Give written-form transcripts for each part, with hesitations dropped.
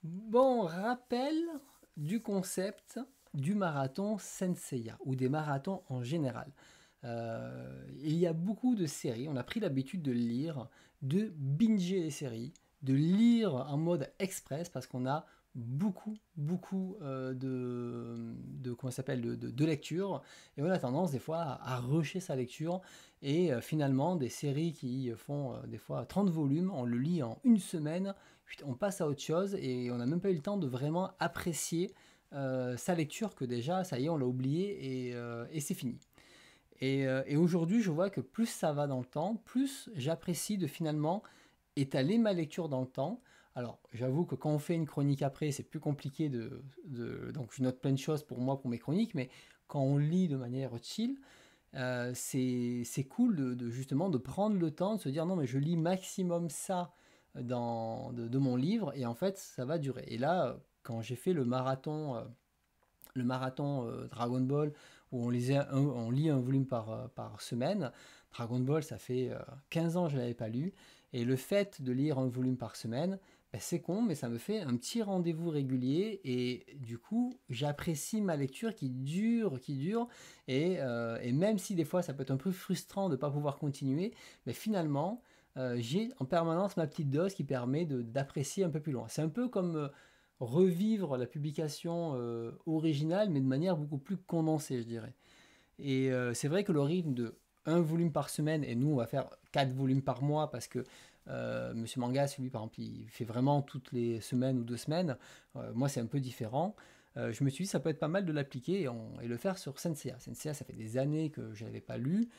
Bon, rappel du concept du marathon Senseiya ou des marathons en général. Il y a beaucoup de séries, on a pris l'habitude de lire, de binger les séries, de lire en mode express parce qu'on a beaucoup comment ça s'appelle, de lecture et on a tendance des fois à rusher sa lecture et finalement des séries qui font des fois 30 volumes, on le lit en une semaine, on passe à autre chose et on n'a même pas eu le temps de vraiment apprécier sa lecture que déjà, ça y est, on l'a oublié et c'est fini. Et aujourd'hui, je vois que plus ça va dans le temps, plus j'apprécie de finalement étaler ma lecture dans le temps. Alors, j'avoue que quand on fait une chronique après, c'est plus compliqué donc je note plein de choses pour moi, pour mes chroniques, mais quand on lit de manière chill, c'est cool justement de prendre le temps de se dire non mais je lis maximum ça de mon livre et en fait ça va durer. Et là, quand j'ai fait le marathon Dragon Ball où on lit un volume par semaine. Dragon Ball, ça fait 15 ans que je ne l'avais pas lu. Et le fait de lire un volume par semaine, ben, c'est con, mais ça me fait un petit rendez-vous régulier. Et du coup, j'apprécie ma lecture qui dure, qui dure. Et même si des fois, ça peut être un peu frustrant de ne pas pouvoir continuer, mais finalement, j'ai en permanence ma petite dose qui permet d'apprécier un peu plus loin. C'est un peu comme revivre la publication originale, mais de manière beaucoup plus condensée, je dirais. Et c'est vrai que le rythme de un volume par semaine, et nous on va faire 4 volumes par mois parce que Monsieur Mangas, lui par exemple, il fait vraiment toutes les semaines ou 2 semaines. Moi c'est un peu différent. Je me suis dit ça peut être pas mal de l'appliquer et le faire sur Senseiya. Senseiya, ça fait des années que je n'avais pas lu.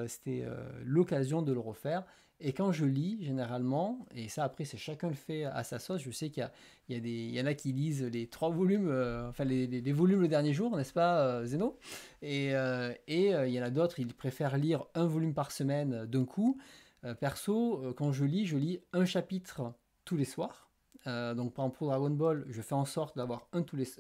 C'était l'occasion de le refaire. Et quand je lis, généralement, et ça après c'est chacun le fait à sa sauce, je sais qu'il y en a qui lisent les 3 volumes, enfin les volumes le dernier jour, n'est-ce pas Zeno? Et il y en a d'autres, ils préfèrent lire un volume par semaine d'un coup. Perso, quand je lis un chapitre tous les soirs. Donc par exemple pour Dragon Ball, je fais en sorte d'avoir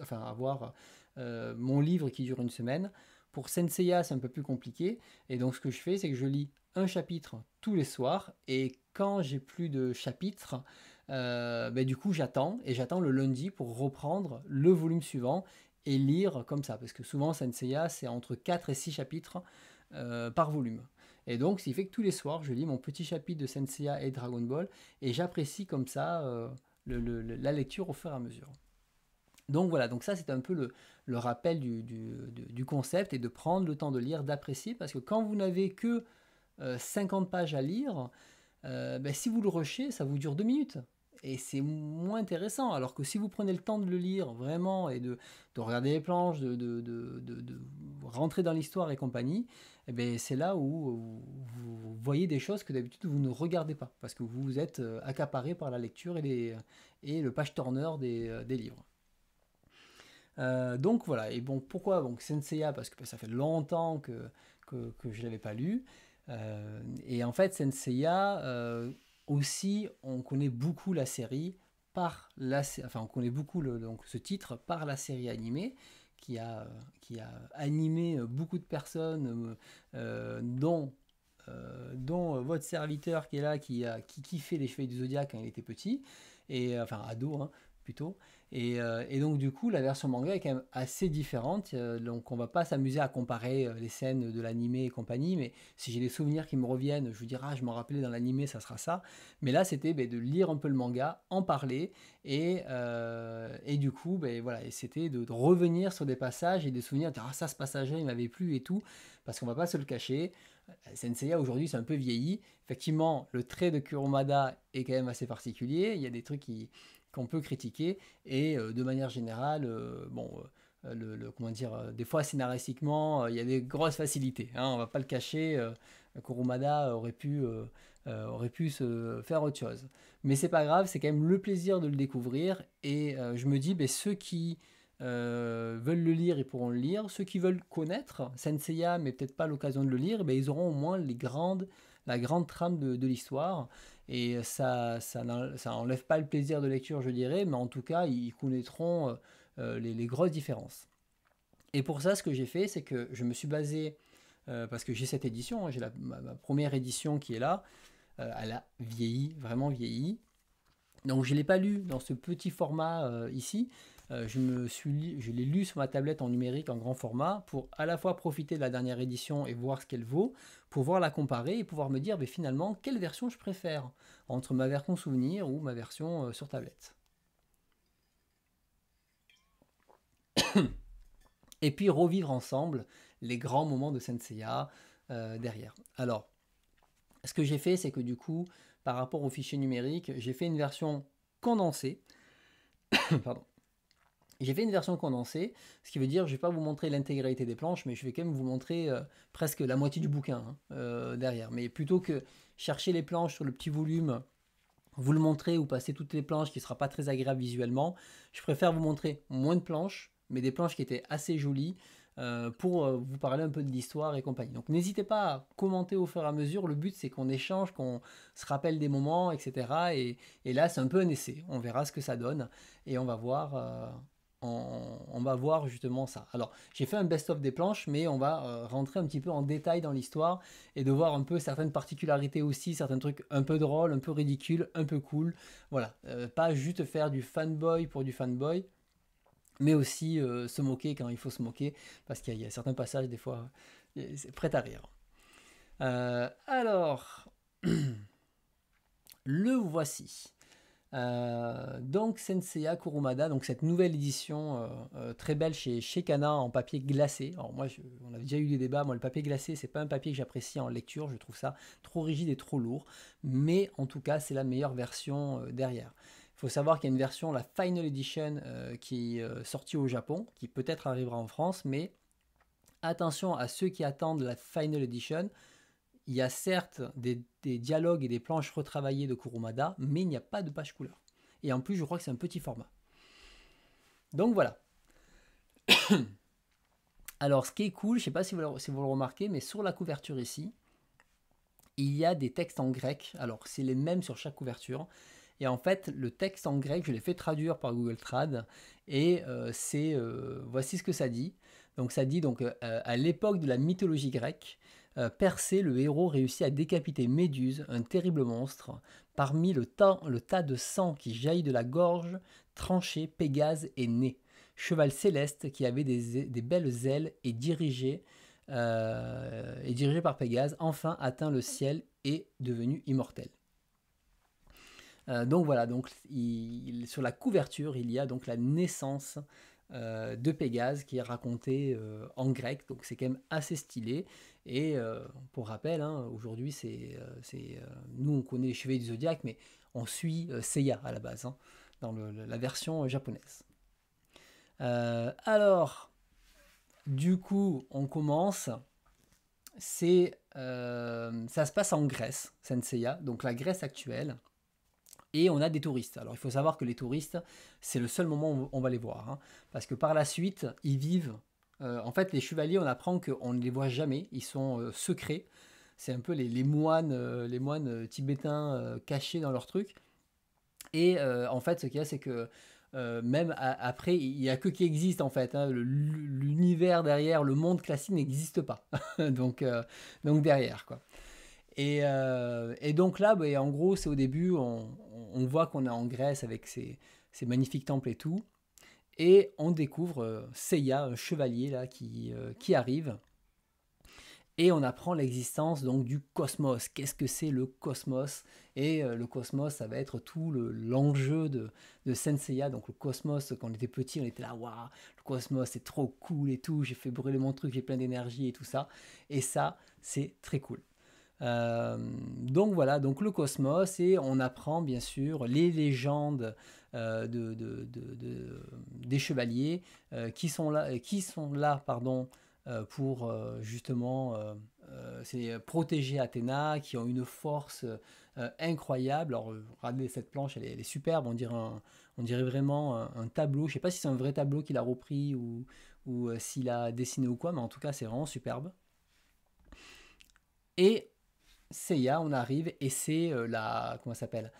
enfin avoir mon livre qui dure une semaine. Pour Senseiya, c'est un peu plus compliqué. Et donc ce que je fais, c'est que je lis un chapitre tous les soirs. Et quand j'ai plus de chapitres, ben, du coup j'attends. Et j'attends le lundi pour reprendre le volume suivant et lire comme ça. Parce que souvent Senseiya, c'est entre 4 et 6 chapitres par volume. Et donc, ce qui fait que tous les soirs, je lis mon petit chapitre de Senseiya et Dragon Ball, et j'apprécie comme ça la lecture au fur et à mesure. Donc voilà, donc ça c'est un peu le rappel du concept et de prendre le temps de lire, d'apprécier, parce que quand vous n'avez que 50 pages à lire, ben, si vous le rushez, ça vous dure 2 minutes. Et c'est moins intéressant. Alors que si vous prenez le temps de le lire vraiment et de regarder les planches, de rentrer dans l'histoire et compagnie, eh ben, c'est là où vous voyez des choses que d'habitude vous ne regardez pas. Parce que vous êtes accaparé par la lecture et le page turner des livres. Donc voilà, et bon, pourquoi donc Senseiya? Parce que ça fait longtemps que je ne l'avais pas lu. Et en fait, Senseiya, aussi, on connaît beaucoup la série enfin, on connaît beaucoup donc, ce titre par la série animée qui a animé beaucoup de personnes, dont votre serviteur qui est là, qui kiffait les Chevaliers du Zodiaque quand il était petit, et enfin ado, hein, plutôt. Et donc du coup, la version manga est quand même assez différente. Donc on va pas s'amuser à comparer les scènes de l'animé et compagnie, mais si j'ai des souvenirs qui me reviennent, je vous dirai, ah, je m'en rappelais dans l'animé, ça sera ça. Mais là, c'était ben, de lire un peu le manga, en parler, et du coup, ben, voilà, et c'était de revenir sur des passages et des souvenirs, de dire, ah ça, ce passage-là, il m'avait plu et tout, parce qu'on va pas se le cacher. Senseiya aujourd'hui c'est un peu vieilli. Effectivement, le trait de Kurumada est quand même assez particulier. Il y a des trucs qu'on peut critiquer et de manière générale, bon, comment dire, des fois scénaristiquement, il y a des grosses facilités. Hein, on va pas le cacher. Kurumada aurait pu se faire autre chose. Mais c'est pas grave, c'est quand même le plaisir de le découvrir et je me dis, ben, ceux qui veulent le lire, ils pourront le lire. Ceux qui veulent connaître Senseiya, mais peut-être pas l'occasion de le lire, ben, ils auront au moins la grande trame de l'histoire. Et ça enlève pas le plaisir de lecture, je dirais, mais en tout cas, ils connaîtront les grosses différences. Et pour ça, ce que j'ai fait, c'est que je me suis basé, parce que j'ai cette édition, hein, j'ai ma première édition qui est là, elle a vieilli, vraiment vieilli. Donc je ne l'ai pas lu dans ce petit format ici. Je l'ai lu sur ma tablette en numérique en grand format pour à la fois profiter de la dernière édition et voir ce qu'elle vaut, pouvoir la comparer et pouvoir me dire mais finalement quelle version je préfère entre ma version souvenir ou ma version sur tablette. Et puis revivre ensemble les grands moments de Senseiya derrière. Alors, ce que j'ai fait, c'est que du coup, par rapport au fichier numérique, j'ai fait une version condensée. Pardon. J'ai fait une version condensée, ce qui veut dire je ne vais pas vous montrer l'intégralité des planches, mais je vais quand même vous montrer presque la moitié du bouquin derrière. Mais plutôt que chercher les planches sur le petit volume, vous le montrer ou passer toutes les planches qui ne sera pas très agréable visuellement, je préfère vous montrer moins de planches, mais des planches qui étaient assez jolies pour vous parler un peu de l'histoire et compagnie. Donc n'hésitez pas à commenter au fur et à mesure, le but c'est qu'on échange, qu'on se rappelle des moments, etc. Et là c'est un peu un essai, on verra ce que ça donne et on va voir justement ça. Alors, j'ai fait un best-of des planches, mais on va rentrer un petit peu en détail dans l'histoire et de voir un peu certaines particularités aussi, certains trucs un peu drôles, un peu ridicules, un peu cool. Voilà, pas juste faire du fanboy pour du fanboy, mais aussi se moquer quand il faut se moquer, parce qu'il y a certains passages, des fois, c'est prêt à rire. Alors, le voici. Donc Senseiya Kurumada, donc cette nouvelle édition très belle chez Kana en papier glacé. Alors moi, on avait déjà eu des débats, moi le papier glacé, c'est pas un papier que j'apprécie en lecture, je trouve ça trop rigide et trop lourd, mais en tout cas c'est la meilleure version derrière. Il faut savoir qu'il y a une version, la Final Edition, qui est sortie au Japon, qui peut-être arrivera en France, mais attention à ceux qui attendent la Final Edition. Il y a certes des dialogues et des planches retravaillées de Kurumada, mais il n'y a pas de page couleur. Et en plus, je crois que c'est un petit format. Donc voilà. Alors, ce qui est cool, je ne sais pas si vous le remarquez, mais sur la couverture ici, il y a des textes en grec. Alors, c'est les mêmes sur chaque couverture. Et en fait, le texte en grec, je l'ai fait traduire par Google Trad. Et voici ce que ça dit. Donc, ça dit donc à l'époque de la mythologie grecque, Persée, le héros, réussit à décapiter Méduse, un terrible monstre. Parmi le tas de sang qui jaillit de la gorge tranchée, Pégase est né. Cheval céleste qui avait des belles ailes et dirigé par Pégase, enfin atteint le ciel et devenu immortel. Donc voilà, donc sur la couverture, il y a donc la naissance de Pégase qui est racontée en grec, donc c'est quand même assez stylé. Et pour rappel, hein, aujourd'hui, nous on connaît les Chevaliers du Zodiaque, mais on suit Seiya à la base, hein, dans la version japonaise. Alors, du coup, on commence. Ça se passe en Grèce, Senseiya, donc la Grèce actuelle. Et on a des touristes. Alors il faut savoir que les touristes, c'est le seul moment où on va les voir. Hein, parce que par la suite, ils vivent. En fait, les chevaliers, on apprend qu'on ne les voit jamais. Ils sont secrets. C'est un peu les moines tibétains cachés dans leur truc. Et en fait, ce qu'il y a, c'est que même après, il n'y a que qui existe en fait. Hein, l'univers derrière, le monde classique n'existe pas. donc derrière, quoi. Et donc là, bah, en gros, c'est au début, on voit qu'on est en Grèce avec ces magnifiques temples et tout. Et on découvre Seiya, un chevalier là, qui arrive. Et on apprend l'existence donc du cosmos. Qu'est-ce que c'est le cosmos? Et le cosmos, ça va être tout l'enjeu de Senseiya. Donc le cosmos, quand on était petit, on était là, waouh, le cosmos, c'est trop cool et tout. J'ai fait brûler mon truc, j'ai plein d'énergie et tout ça. Et ça, c'est très cool. Donc voilà, donc le cosmos, et on apprend bien sûr les légendes des chevaliers qui sont là pardon, pour justement protéger Athéna, qui ont une force incroyable. Alors regardez cette planche, elle est superbe, on dirait vraiment un tableau. Je sais pas si c'est un vrai tableau qu'il a repris ou s'il a dessiné ou quoi, mais en tout cas c'est vraiment superbe. Et Seiya, on arrive et c'est comment ça s'appelle,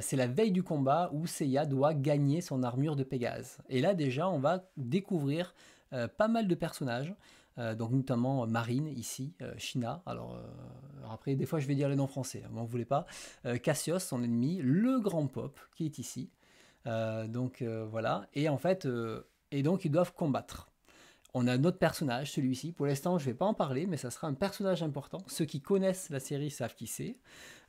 c'est la veille du combat où Seiya doit gagner son armure de Pégase. Et là déjà, on va découvrir pas mal de personnages. donc notamment Marine ici, China. Alors après, des fois je vais dire les noms français, hein, m'en voulez pas. Cassios, son ennemi, le grand Pop qui est ici. Voilà. Et en fait, et donc ils doivent combattre. On a notre personnage, celui-ci. Pour l'instant, je ne vais pas en parler, mais ça sera un personnage important. Ceux qui connaissent la série savent qui c'est.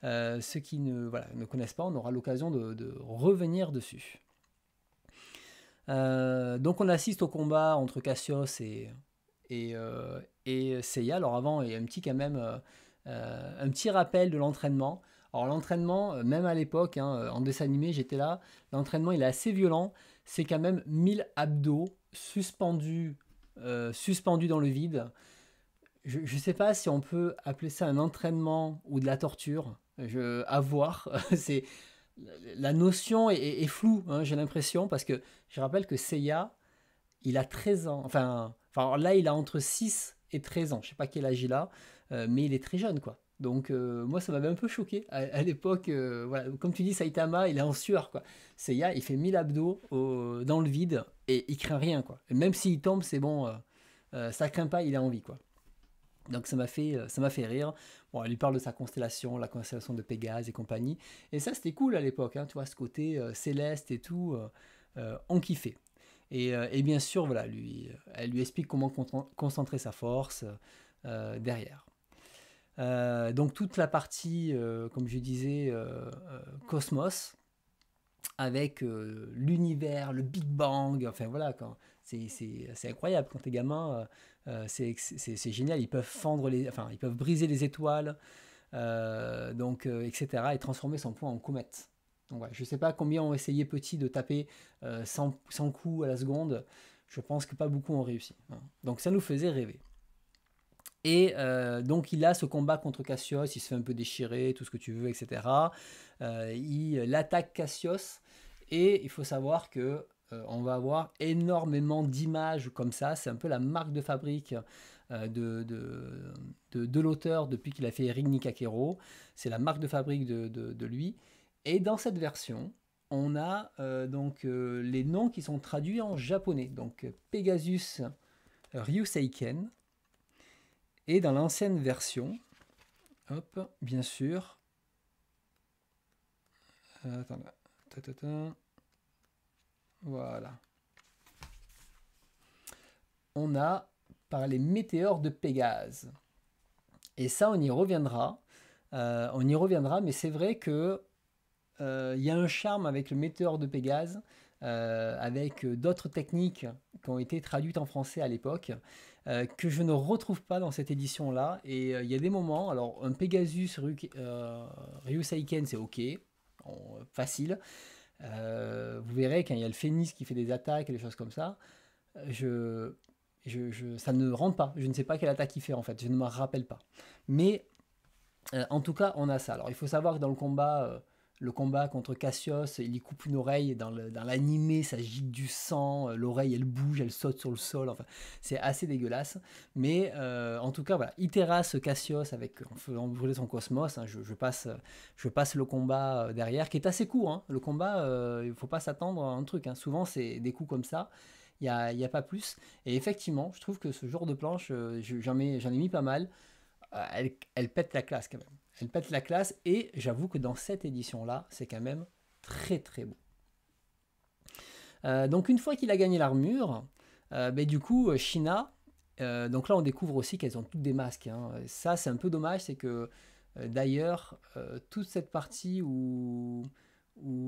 Ceux qui ne connaissent pas, on aura l'occasion de revenir dessus. Donc on assiste au combat entre Cassios et Seiya. Alors avant, il y a un petit rappel de l'entraînement. Alors l'entraînement, même à l'époque, hein, en dessin animé, j'étais là. L'entraînement, il est assez violent. C'est quand même 1000 abdos suspendus dans le vide. Je ne sais pas si on peut appeler ça un entraînement ou de la torture. À voir. La notion est floue, hein, j'ai l'impression, parce que je rappelle que Seiya, il a 13 ans. Enfin là, il a entre 6 et 13 ans. Je ne sais pas quel âge il a, mais il est très jeune, quoi. Donc moi, ça m'avait un peu choqué à l'époque. Voilà, comme tu dis, Saitama, il est en sueur, quoi. Seiya, il fait 1000 abdos dans le vide et il craint rien, quoi. Et même s'il tombe, c'est bon, ça craint pas, il est en vie, quoi. Donc ça m'a fait rire. Bon, elle lui parle de sa constellation, la constellation de Pégase et compagnie. Et ça, c'était cool à l'époque, hein, tu vois, ce côté céleste et tout, on kiffait. Et bien sûr, voilà, elle lui explique comment concentrer sa force derrière. Donc toute la partie, comme je disais, cosmos, avec l'univers, le Big Bang, enfin voilà, c'est incroyable quand t'es gamin, c'est génial, ils peuvent ils peuvent briser les étoiles, etc., et transformer son point en comète. Donc voilà, je sais pas combien ont essayé petit de taper 100 coups à la seconde, je pense que pas beaucoup ont réussi, hein. Donc ça nous faisait rêver. Et donc il a ce combat contre Cassios, il se fait un peu déchirer, tout ce que tu veux, etc. Il attaque Cassios et il faut savoir que on va avoir énormément d'images comme ça. C'est un peu la marque de fabrique de l'auteur depuis qu'il a fait Ring Nikakero. C'est la marque de fabrique de lui. Et dans cette version, on a les noms qui sont traduits en japonais. Donc Pegasus Ryuseiken. Et dans l'ancienne version, hop, bien sûr, voilà, on a par les météores de Pégase. Et ça, on y reviendra, mais c'est vrai que il y a un charme avec le météore de Pégase, avec d'autres techniques qui ont été traduites en français à l'époque, que je ne retrouve pas dans cette édition-là. Et il y a des moments, alors un Pegasus Ryuseiken, c'est ok, facile. Vous verrez quand il y a le Phénix qui fait des attaques et des choses comme ça, ça ne rentre pas. Je ne sais pas quelle attaque il fait en fait, je ne me rappelle pas. Mais en tout cas, on a ça. Alors il faut savoir que dans le combat contre Cassios, il y coupe une oreille. Dans l'animé, ça gicle du sang. L'oreille, elle bouge, elle saute sur le sol. Enfin, c'est assez dégueulasse. Mais en tout cas, voilà. Il terrasse Cassios en faisant brûler son cosmos. Hein. Je passe le combat derrière, qui est assez court. Hein. Le combat, il ne faut pas s'attendre à un truc. Hein. Souvent, c'est des coups comme ça. Il n'y a pas plus. Et effectivement, je trouve que ce genre de planche, j'en ai mis pas mal. Elle pète la classe quand même. Elle pète la classe et j'avoue que dans cette édition-là, c'est quand même très très beau. Donc une fois qu'il a gagné l'armure, du coup, Shina, donc là on découvre aussi qu'elles ont toutes des masques. Hein. Ça c'est un peu dommage, c'est que d'ailleurs, toute cette partie où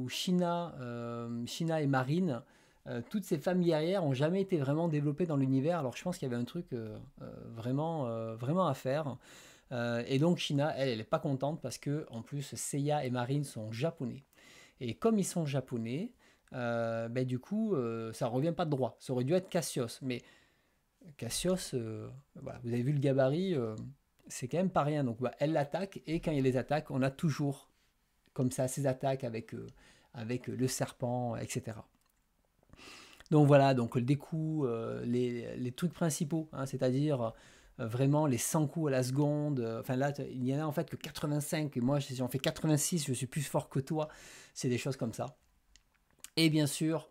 Shina et Marine, toutes ces femmes guerrières n'ont jamais été vraiment développées dans l'univers. Alors je pense qu'il y avait un truc vraiment à faire. Et donc Shina, elle n'est pas contente parce que en plus Seiya et Marine sont japonais. Et comme ils sont japonais, du coup, ça revient pas de droit. Ça aurait dû être Cassios, mais Cassios, voilà, vous avez vu le gabarit, c'est quand même pas rien. Donc elle l'attaque et quand il y a les attaques, on a toujours comme ça ces attaques avec le serpent, etc. Donc voilà, donc des coups, les trucs principaux, hein, c'est-à-dire vraiment les 100 coups à la seconde. Enfin là, il y en a en fait que 85, et moi si j'en fais 86, je suis plus fort que toi. C'est des choses comme ça. Et bien sûr,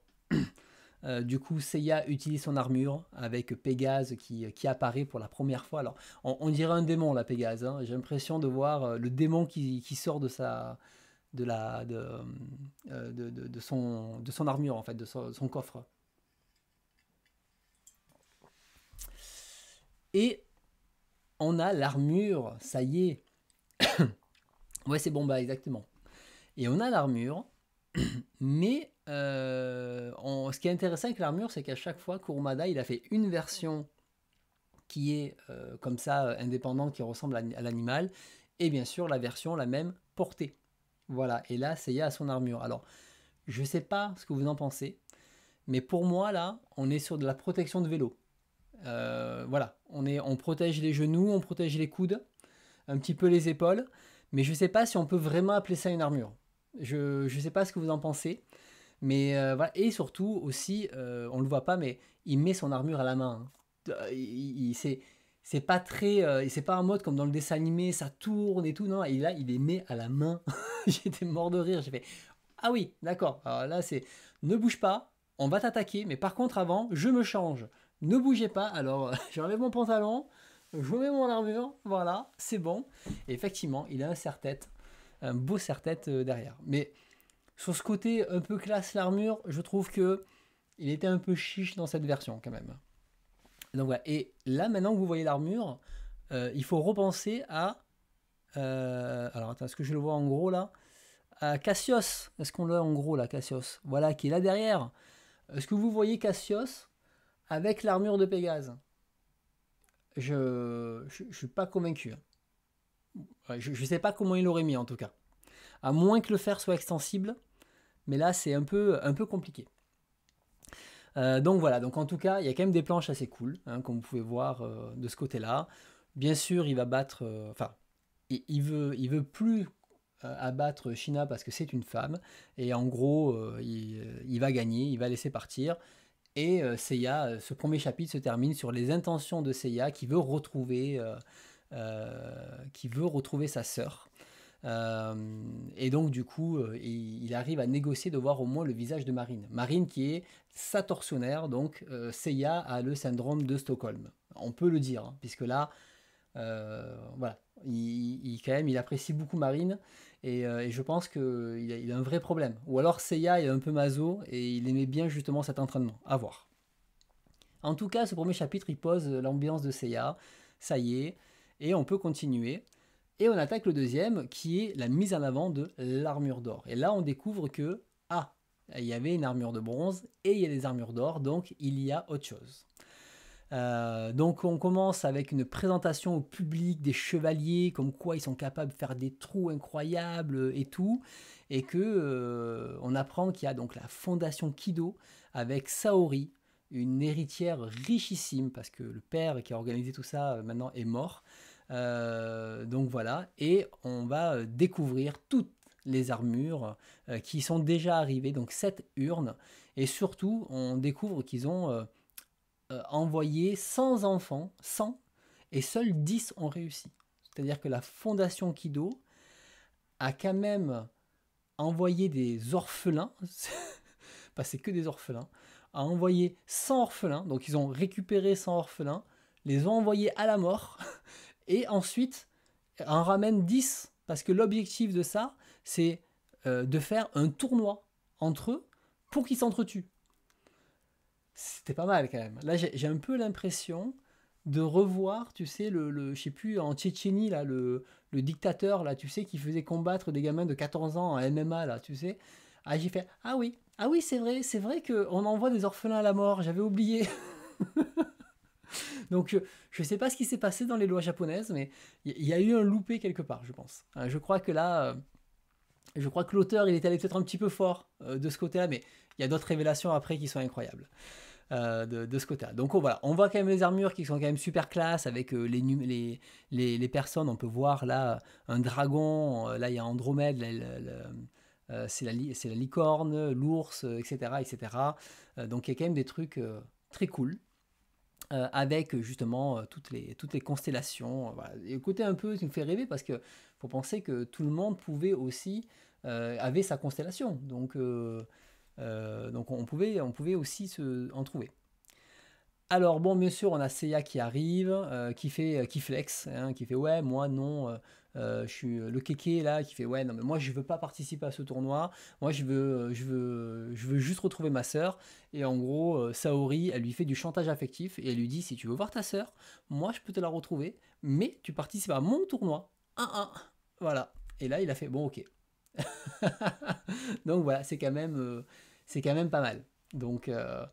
Du coup, Seiya utilise son armure avec Pégase qui apparaît pour la première fois. Alors, on dirait un démon, là, Pégase, hein. J'ai l'impression de voir le démon qui sort de son armure, en fait, de son coffre. Et on a l'armure, ça y est. Ouais, c'est Bomba, exactement. Et on a l'armure, mais ce qui est intéressant avec l'armure, c'est qu'à chaque fois, Kurumada, il a fait une version qui est comme ça, indépendante, qui ressemble à l'animal, et bien sûr la version la même portée. Voilà, et là, Seiya a son armure. Alors, je sais pas ce que vous en pensez, mais pour moi, là, on est sur de la protection de vélo. Voilà, on protège les genoux, on protège les coudes, un petit peu les épaules, mais je sais pas si on peut vraiment appeler ça une armure. Je sais pas ce que vous en pensez, mais voilà. Et surtout aussi, on le voit pas, mais il met son armure à la main, hein. C'est pas très, c'est pas un mode comme dans le dessin animé, ça tourne et tout, non, et là il les met à la main. J'étais mort de rire, j'ai fait ah oui, d'accord. Alors là c'est ne bouge pas, on va t'attaquer, mais par contre avant, je me change. Ne bougez pas, alors j'enlève mon pantalon, je mets mon armure, voilà, c'est bon. Et effectivement, il a un serre-tête, un beau serre-tête derrière. Mais sur ce côté un peu classe l'armure, je trouve que il était un peu chiche dans cette version quand même. Donc voilà. Et là, maintenant que vous voyez l'armure, il faut repenser à. Alors attends, est-ce que je le vois en gros là? À Cassios. Est-ce qu'on l'a en gros là, Cassios? Voilà, qui est là derrière. Est-ce que vous voyez Cassios avec l'armure de Pégase? Je suis pas convaincu, hein. Ouais, je sais pas comment il l'aurait mis en tout cas. À moins que le fer soit extensible, mais là c'est un peu compliqué. Donc voilà, donc en tout cas, il y a quand même des planches assez cool, hein, comme vous pouvez voir de ce côté-là. Bien sûr, il va battre, enfin, il veut plus abattre Shina parce que c'est une femme, et en gros, il va gagner, il va laisser partir. Et Seiya, ce premier chapitre se termine sur les intentions de Seiya qui veut retrouver sa sœur. Et donc du coup, il arrive à négocier de voir au moins le visage de Marine. Marine qui est sa tortionnaire, donc Seiya a le syndrome de Stockholm. On peut le dire, hein, puisque là, voilà, quand même, il apprécie beaucoup Marine, et je pense qu'il a un vrai problème. Ou alors Seiya est un peu maso, et il aimait bien justement cet entraînement. À voir. En tout cas, ce premier chapitre, il pose l'ambiance de Seiya, ça y est, et on peut continuer. Et on attaque le deuxième, qui est la mise en avant de l'armure d'or. Et là, on découvre que, ah, il y avait une armure de bronze, et il y a des armures d'or, donc il y a autre chose. Donc on commence avec une présentation au public des chevaliers, comme quoi ils sont capables de faire des trous incroyables et tout, et que on apprend qu'il y a donc la fondation Kido avec Saori, une héritière richissime, parce que le père qui a organisé tout ça maintenant est mort. Donc voilà, et on va découvrir toutes les armures qui sont déjà arrivées, donc 7 urnes, et surtout on découvre qu'ils ont envoyé 100 enfants, 100, et seuls 10 ont réussi. C'est-à-dire que la fondation Kido a quand même envoyé des orphelins, parce que c'est que des orphelins, a envoyé 100 orphelins, donc ils ont récupéré 100 orphelins, les ont envoyés à la mort, et ensuite en ramènent 10, parce que l'objectif de ça, c'est de faire un tournoi entre eux pour qu'ils s'entretuent. C'était pas mal quand même. Là, j'ai un peu l'impression de revoir, tu sais, je sais plus, en Tchétchénie, là, le dictateur, là, tu sais, qui faisait combattre des gamins de 14 ans en MMA, là, tu sais. Ah, j'ai fait, ah oui, c'est vrai qu'on envoie des orphelins à la mort, j'avais oublié. Donc, je sais pas ce qui s'est passé dans les lois japonaises, mais il y a eu un loupé quelque part, je pense. Je crois que là, je crois que l'auteur, il est allé peut-être un petit peu fort de ce côté-là, mais il y a d'autres révélations après qui sont incroyables. De ce côté-là. Donc voilà, on voit quand même les armures qui sont quand même super classe avec les personnes. On peut voir là un dragon, là il y a Andromède, c'est la licorne, l'ours, etc. etc. Donc il y a quand même des trucs très cool. Avec justement toutes les constellations. Voilà. Et le côté un peu qui me fait rêver parce que faut penser que tout le monde pouvait aussi avait sa constellation. Donc Donc on pouvait aussi en trouver. Alors bon, bien sûr, on a Seiya qui arrive, qui flex, hein, qui fait ouais, moi non, je suis le kéké là, qui fait ouais, non mais moi je veux pas participer à ce tournoi, moi je veux juste retrouver ma sœur. Et en gros, Saori, elle lui fait du chantage affectif et elle lui dit si tu veux voir ta sœur, moi je peux te la retrouver, mais tu participes à mon tournoi, 1-1. Voilà. Et là, il a fait bon, ok. Donc voilà, c'est quand même pas mal. Donc, euh,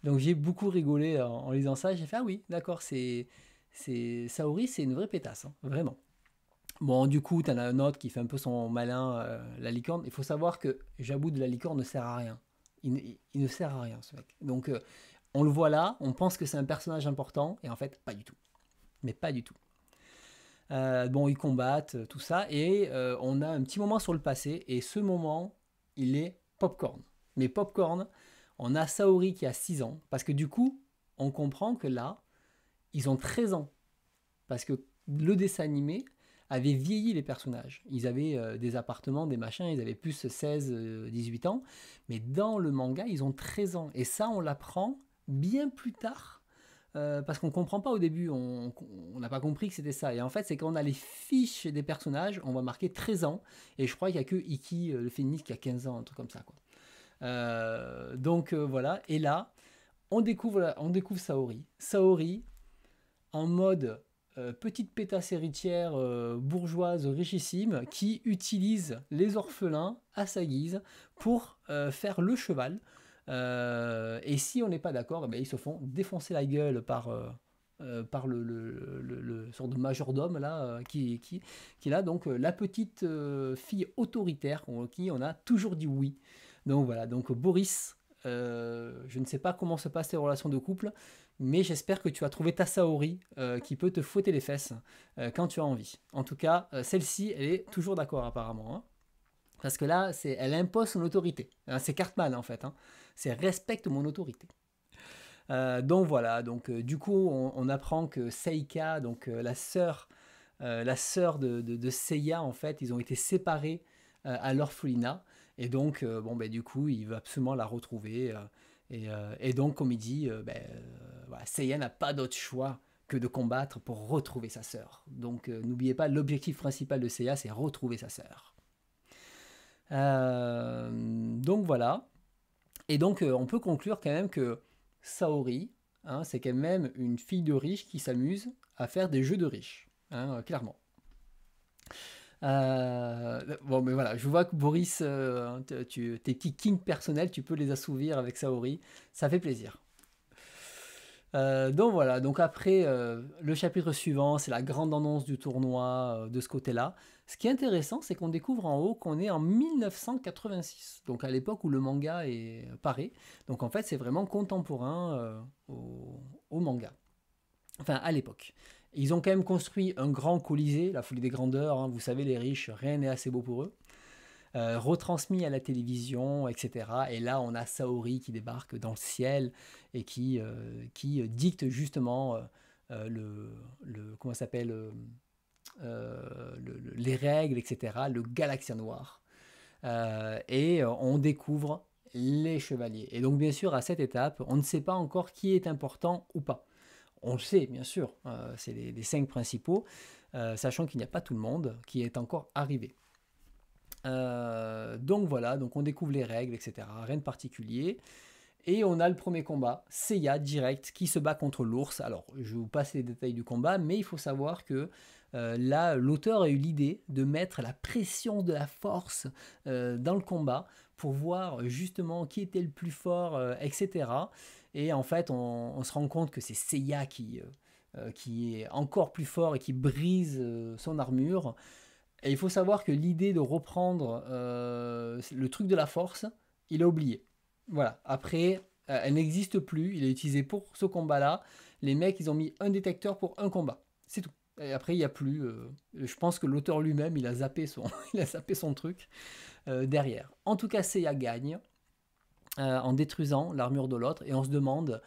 donc j'ai beaucoup rigolé en lisant ça. J'ai fait ah oui, d'accord, c'est Saori, c'est une vraie pétasse, hein, vraiment. Bon, du coup, t'en as un autre qui fait un peu son malin, la licorne. Il faut savoir que Jabou de la licorne ne sert à rien. Il ne sert à rien, ce mec. Donc, on le voit là, on pense que c'est un personnage important, et en fait, pas du tout. Mais pas du tout. Bon, ils combattent, tout ça, et on a un petit moment sur le passé, et ce moment, il est popcorn. Mais popcorn, on a Saori qui a 6 ans, parce que du coup, on comprend que là, ils ont 13 ans, parce que le dessin animé avait vieilli les personnages. Ils avaient des appartements, des machins, ils avaient plus 16, 18 ans, mais dans le manga, ils ont 13 ans, et ça, on l'apprend bien plus tard parce qu'on comprend pas au début, on n'a pas compris que c'était ça. Et en fait, c'est quand on a les fiches des personnages, on va marquer 13 ans. Et je crois qu'il n'y a que Iki, le féministe, qui a 15 ans, un truc comme ça. Quoi. Voilà. Et là, on découvre Saori. Saori, en mode petite pétasse héritière bourgeoise richissime, qui utilise les orphelins à sa guise pour faire le cheval. Et si on n'est pas d'accord, eh ben, ils se font défoncer la gueule par le sort de majordome là, qui est là. Donc la petite fille autoritaire qui on a toujours dit oui. Donc voilà, donc Boris, je ne sais pas comment se passent tes relations de couple, mais j'espère que tu as trouvé ta Saori qui peut te fouetter les fesses quand tu as envie. En tout cas, celle-ci, elle est toujours d'accord apparemment. Hein. Parce que là, elle impose son autorité. Hein, c'est Cartman en fait. Hein. C'est respecte mon autorité. Donc voilà, du coup, on apprend que Seika, donc la sœur de Seiya, en fait, ils ont été séparés à l'orphelinat. Et donc, bon, ben, du coup, il veut absolument la retrouver. Et donc, comme il dit, voilà, Seiya n'a pas d'autre choix que de combattre pour retrouver sa sœur. Donc, n'oubliez pas, l'objectif principal de Seiya, c'est retrouver sa sœur. Donc voilà. Et donc, on peut conclure quand même que Saori, hein, c'est quand même une fille de riche qui s'amuse à faire des jeux de riches, hein, clairement. Bon, mais voilà, je vois que Boris, tes petits kinks personnels, tu peux les assouvir avec Saori, ça fait plaisir. Donc voilà, donc après, le chapitre suivant, c'est la grande annonce du tournoi de ce côté-là. Ce qui est intéressant, c'est qu'on découvre en haut qu'on est en 1986, donc à l'époque où le manga est paré. Donc en fait, c'est vraiment contemporain au manga. Enfin, à l'époque. Ils ont quand même construit un grand colisée, la folie des grandeurs, hein, vous savez, les riches, rien n'est assez beau pour eux. Retransmis à la télévision, etc. Et là, on a Saori qui débarque dans le ciel et qui dicte justement comment ça s'appelle les règles, etc. Le Galaxia Noir. Et on découvre les chevaliers. Et donc, bien sûr, à cette étape, on ne sait pas encore qui est important ou pas. On le sait, bien sûr, c'est les 5 principaux, sachant qu'il n'y a pas tout le monde qui est encore arrivé. Donc voilà, donc on découvre les règles, etc. Rien de particulier. Et on a le premier combat, Seiya direct, qui se bat contre l'ours. Alors, je vous passe les détails du combat, mais il faut savoir que là, l'auteur a eu l'idée de mettre la pression de la force dans le combat pour voir justement qui était le plus fort, etc. Et en fait, on se rend compte que c'est Seiya qui est encore plus fort et qui brise son armure. Et il faut savoir que l'idée de reprendre le truc de la force, il a oublié. Voilà. Après, elle n'existe plus. Il est utilisé pour ce combat-là. Les mecs, ils ont mis un détecteur pour un combat. C'est tout. Et après, il n'y a plus. Je pense que l'auteur lui-même, il a zappé il a zappé son truc derrière. En tout cas, Seiya gagne en détruisant l'armure de l'autre. Et on se demande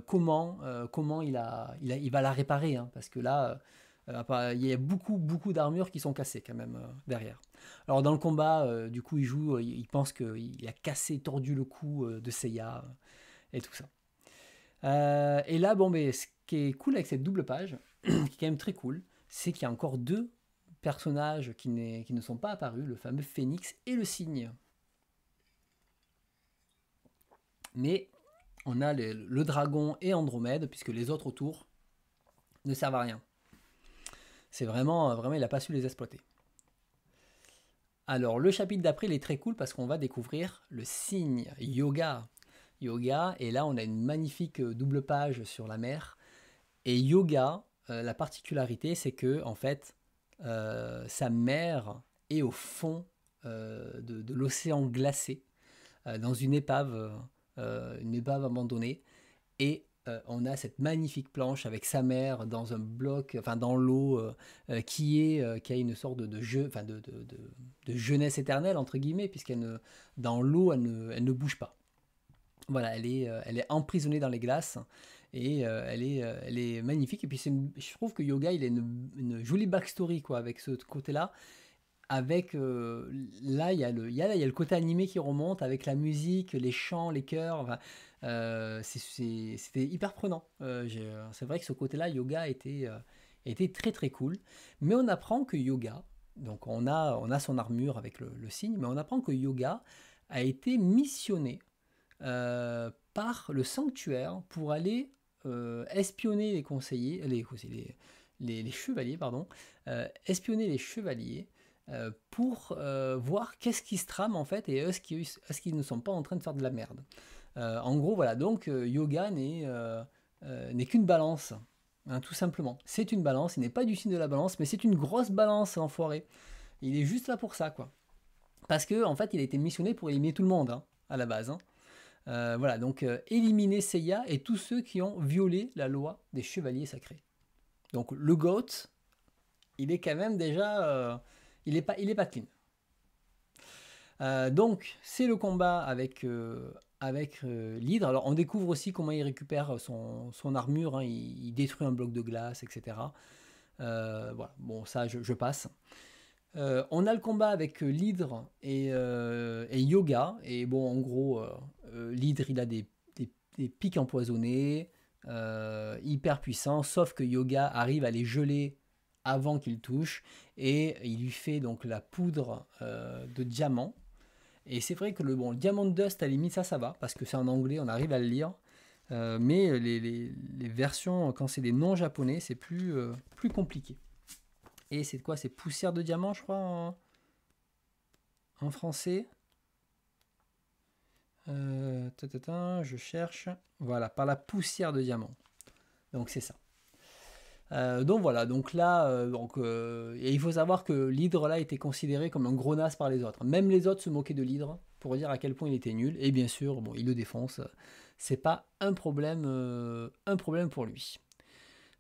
comment il va la réparer. Hein, parce que là, Il y a beaucoup d'armures qui sont cassées quand même derrière. Alors dans le combat, du coup, il pense qu'il a cassé, tordu le cou de Seiya et tout ça. Et là, bon, mais ce qui est cool avec cette double page, qui est quand même très cool, c'est qu'il y a encore deux personnages qui ne sont pas apparus, le fameux Phénix et le Cygne. Mais on a le dragon et Andromède, puisque les autres autour ne servent à rien. C'est vraiment, il n'a pas su les exploiter. Alors, le chapitre d'après, il est très cool parce qu'on va découvrir le Cygne, Yoga. Yoga, et là, on a une magnifique double page sur la mer. Et Yoga, la particularité, c'est que, en fait, sa mère est au fond de l'océan glacé, dans une épave abandonnée. Et on a cette magnifique planche avec sa mère dans un bloc, enfin dans l'eau, qui a une sorte de jeu, enfin de jeunesse éternelle entre guillemets, dans l'eau elle ne bouge pas. Voilà, elle est emprisonnée dans les glaces et elle est magnifique. Et puis je trouve que Yoga, il a une jolie backstory quoi avec ce côté-là. Avec là il y a le côté animé qui remonte avec la musique, les chants, les chœurs. Enfin, c'était hyper prenant. C'est vrai que ce côté-là, Yoga était très très cool. Mais on apprend que Yoga, donc on a son armure avec le Cygne, mais on apprend que Yoga a été missionné par le sanctuaire pour aller espionner les chevaliers, pardon, espionner les chevaliers pour voir qu'est-ce qui se trame en fait et est-ce qu'ils ne sont pas en train de faire de la merde. En gros, voilà, donc Yoga n'est qu'une balance, hein, tout simplement. C'est une balance, il n'est pas du signe de la balance, mais c'est une grosse balance, enfoiré. Il est juste là pour ça, quoi. Parce que en fait, il a été missionné pour éliminer tout le monde, hein, à la base. Hein. Voilà, donc éliminer Seiya et tous ceux qui ont violé la loi des chevaliers sacrés. Donc le GOAT, il est quand même déjà... il est pas clean. Donc c'est le combat avec l'hydre. Alors on découvre aussi comment il récupère son armure, hein. Il détruit un bloc de glace, etc. Voilà, bon ça je passe. On a le combat avec l'hydre et Yoga. Et bon en gros, l'hydre il a des pics empoisonnés, hyper puissants, sauf que Yoga arrive à les geler avant qu'il touche et il lui fait donc la poudre de diamant. Et c'est vrai que le Diamond Dust, à la limite, ça va, parce que c'est en anglais, on arrive à le lire. Mais les versions, quand c'est des noms japonais, c'est plus compliqué. Et c'est quoi? C'est poussière de diamant, je crois, en français. Je cherche. Voilà, par la poussière de diamant. Donc c'est ça. Donc voilà, donc là, et il faut savoir que l'hydre là était considéré comme un gros naze par les autres. Même les autres se moquaient de l'hydre pour dire à quel point il était nul. Et bien sûr, bon, il le défonce. C'est pas un problème pour lui.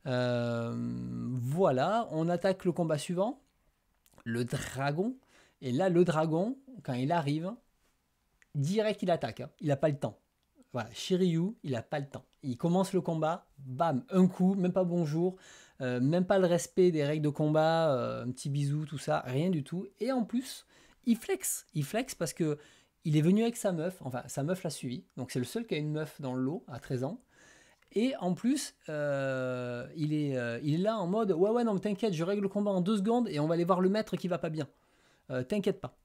Voilà, on attaque le combat suivant, le dragon. Et là, le dragon, quand il arrive, direct il attaque. Hein. Il n'a pas le temps. Voilà, Shiryu, il n'a pas le temps. Il commence le combat, bam, un coup, même pas bonjour, même pas le respect des règles de combat, un petit bisou, tout ça, rien du tout. Et en plus, il flex parce que il est venu avec sa meuf, enfin sa meuf l'a suivi, donc c'est le seul qui a une meuf dans le lot à 13 ans. Et en plus, il est là en mode ouais, non, mais t'inquiète, je règle le combat en 2 secondes et on va aller voir le maître qui va pas bien. T'inquiète pas.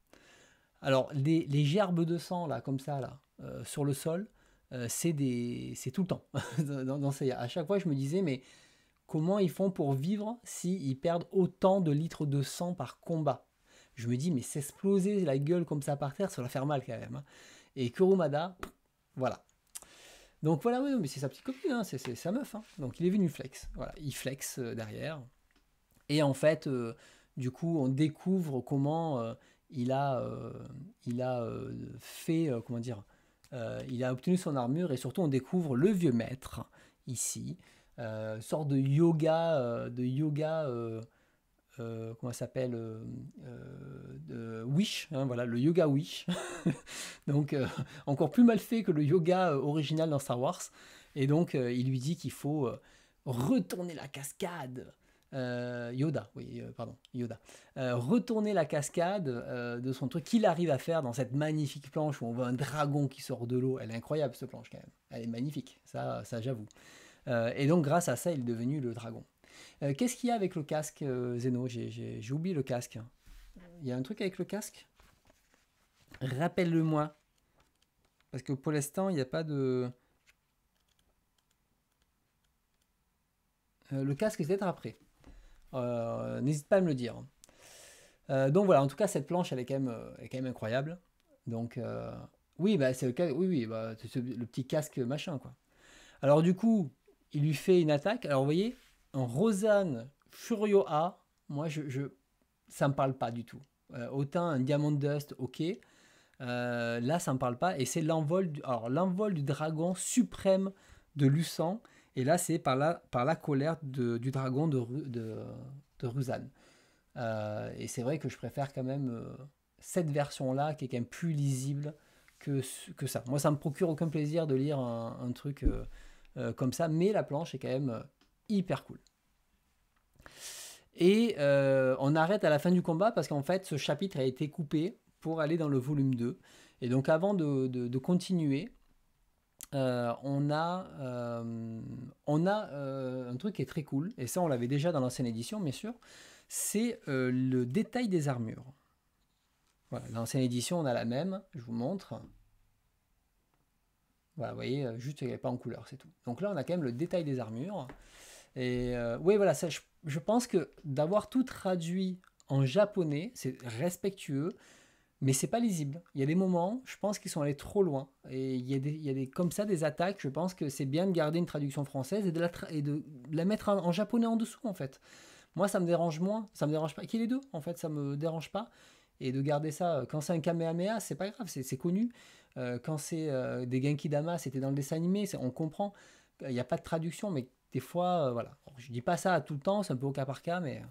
Alors, les gerbes de sang, là, comme ça, là, sur le sol, c'est tout le temps. dans Seiya. À chaque fois, je me disais, mais comment ils font pour vivre s'ils perdent autant de litres de sang par combat? Je me dis, mais s'exploser la gueule comme ça par terre, ça va faire mal quand même. Hein. Et Kurumada, voilà. Donc voilà, oui, mais c'est sa petite copine, hein, c'est sa meuf. Hein. Donc il est venu flex. Voilà, il flex derrière. Et en fait, du coup, on découvre comment il a fait, comment dire, il a obtenu son armure et surtout on découvre le vieux maître ici, sorte de yoga, comment ça s'appelle, de Wish, hein, voilà, le yoga Wish. Donc encore plus mal fait que le yoga original dans Star Wars. Et donc il lui dit qu'il faut retourner la cascade. Yoda, oui, pardon, Yoda, retourner la cascade de son truc qu'il arrive à faire dans cette magnifique planche où on voit un dragon qui sort de l'eau. Elle est incroyable cette planche quand même. Elle est magnifique, ça j'avoue. Et donc grâce à ça, il est devenu le dragon. Qu'est-ce qu'il y a avec le casque, Zeno? J'ai oublié le casque. Il y a un truc avec le casque? Rappelle-le-moi. Parce que pour l'instant, il n'y a pas de... le casque, c'est peut-être après. N'hésite pas à me le dire. Donc voilà, en tout cas, cette planche, elle est quand même incroyable. Donc, oui, bah, c'est le cas, oui, oui, bah, c'est le petit casque machin, quoi. Alors, du coup, il lui fait une attaque. Alors, vous voyez, en Rosanne Furio A, moi, ça me parle pas du tout. Autant un Diamond Dust, ok. Là, ça me parle pas. Et c'est l'envol du dragon suprême de Luçon. Et là, c'est par la colère du dragon de Ruzan. Et c'est vrai que je préfère quand même cette version-là qui est quand même plus lisible que ça. Moi, ça me procure aucun plaisir de lire un truc comme ça, mais la planche est quand même hyper cool. Et on arrête à la fin du combat parce qu'en fait, ce chapitre a été coupé pour aller dans le volume 2. Et donc, avant de continuer, on a un truc qui est très cool, et ça, on l'avait déjà dans l'ancienne édition, bien sûr, c'est le détail des armures. Voilà, dans l'ancienne édition, on a la même, je vous montre. Voilà, vous voyez, juste il n'y a pas en couleur, c'est tout. Donc là, on a quand même le détail des armures. Et oui, voilà, ça, je pense que d'avoir tout traduit en japonais, c'est respectueux, mais c'est pas lisible. Il y a des moments, je pense qu'ils sont allés trop loin. Et il y a des comme ça, des attaques, je pense que c'est bien de garder une traduction française et de la mettre en japonais en dessous, en fait. Moi, ça me dérange moins, ça me dérange pas. Qu'il y ait les deux, en fait, ça me dérange pas. Et de garder ça, quand c'est un Kamehameha, c'est pas grave, c'est connu. Quand c'est des Genki Dama, c'était dans le dessin animé, on comprend. Il n'y a pas de traduction, mais des fois, voilà. Alors, je dis pas ça tout le temps, c'est un peu au cas par cas, mais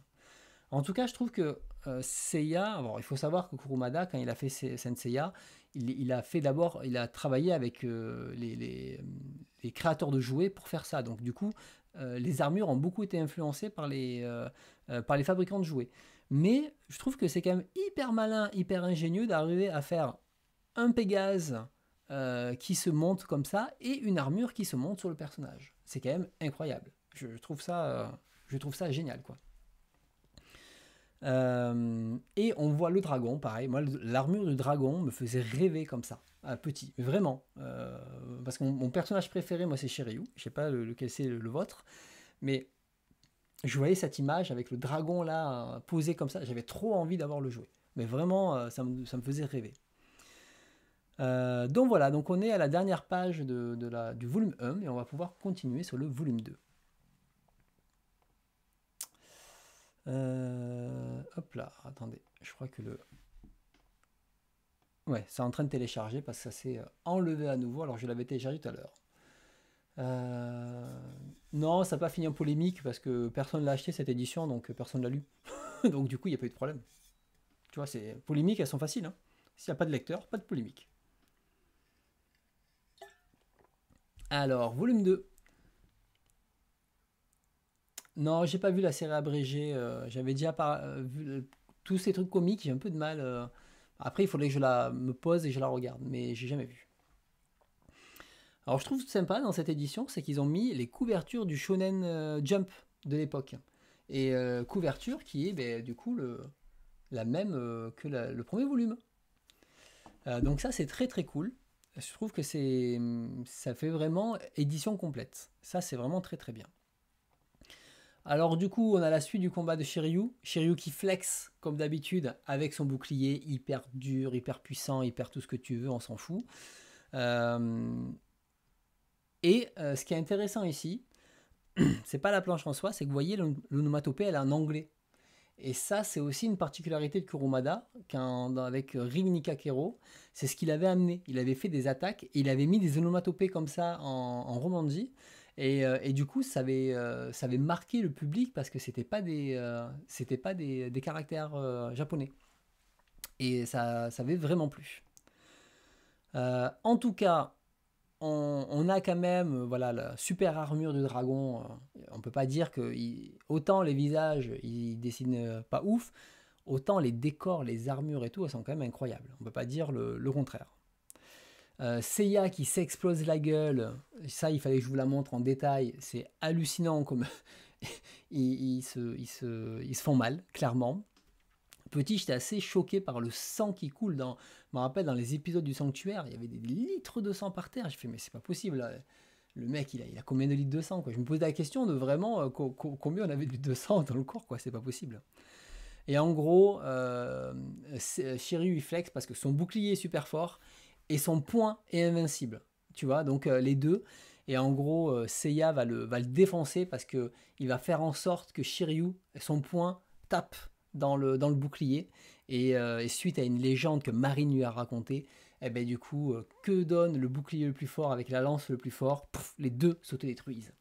en tout cas, je trouve que Seiya, bon, il faut savoir que Kurumada, quand il a fait Senseiya, il a fait d'abord, il a travaillé avec les créateurs de jouets pour faire ça. Donc du coup, les armures ont beaucoup été influencées par les fabricants de jouets. Mais je trouve que c'est quand même hyper malin, hyper ingénieux d'arriver à faire un Pégase qui se monte comme ça et une armure qui se monte sur le personnage. C'est quand même incroyable. Je trouve ça génial, quoi. Et on voit le dragon, pareil. Moi, l'armure du dragon me faisait rêver comme ça, à petit, vraiment. Parce que mon personnage préféré, moi, c'est Shiryu. Je sais pas lequel c'est le vôtre, mais je voyais cette image avec le dragon là, posé comme ça. J'avais trop envie d'avoir le jouet. Mais vraiment, ça me faisait rêver. Donc voilà, donc on est à la dernière page du volume 1 et on va pouvoir continuer sur le volume 2. Hop là, attendez, je crois que ouais, c'est en train de télécharger parce que ça s'est enlevé à nouveau, alors je l'avais téléchargé tout à l'heure. Non, ça n'a pas fini en polémique parce que personne l'a acheté cette édition, donc personne l'a lu. Donc du coup, il n'y a pas eu de problème. Tu vois, c'est polémiques, elles sont faciles, hein. S'il n'y a pas de lecteur, pas de polémique. Alors, volume 2. Non, j'ai pas vu la série abrégée. J'avais déjà vu tous ces trucs comiques, j'ai un peu de mal. Après, il faudrait que je me pose et je la regarde, mais j'ai jamais vu. Alors, je trouve sympa dans cette édition, c'est qu'ils ont mis les couvertures du Shonen Jump de l'époque. Et couverture qui est ben, du coup la même que le premier volume. Donc ça, c'est très très cool. Je trouve que ça fait vraiment édition complète. Ça, c'est vraiment très très bien. Alors du coup, on a la suite du combat de Shiryu. Shiryu qui flex comme d'habitude avec son bouclier hyper dur, hyper puissant, hyper tout ce que tu veux, on s'en fout. Euh, ce qui est intéressant ici, c'est pas la planche en soi, c'est que vous voyez l'onomatopée, elle est en anglais. Et ça, c'est aussi une particularité de Kurumada, avec Rin Nikakero, c'est ce qu'il avait amené. Il avait fait des attaques et il avait mis des onomatopées comme ça en romanji. Et du coup, ça avait marqué le public parce que c'était pas des caractères japonais. Et ça avait vraiment plu. En tout cas, on a quand même voilà, la super armure de dragon. On peut pas dire que autant les visages, ils dessinent pas ouf, autant les décors, les armures et tout, elles sont quand même incroyables. On peut pas dire le contraire. Seiya qui s'explose la gueule, ça il fallait que je vous la montre en détail, c'est hallucinant comme ils se font mal, clairement. Petit, j'étais assez choqué par le sang qui coule. Je me rappelle dans les épisodes du sanctuaire, il y avait des litres de sang par terre. J'ai fait, mais c'est pas possible. Là. Le mec, il a combien de litres de sang quoi. Je me posais la question de vraiment combien on avait de litres de sang dans le corps, quoi. C'est pas possible. Et en gros, Shiryu il flex parce que son bouclier est super fort et son poing est invincible. Tu vois, donc les deux. Et en gros, Seiya va le défoncer parce que il va faire en sorte que Shiryu, son poing, tape dans le bouclier. Et suite à une légende que Marine lui a racontée, et ben du coup, que donne le bouclier le plus fort avec la lance le plus fort? Pouf, les deux s'autodétruisent.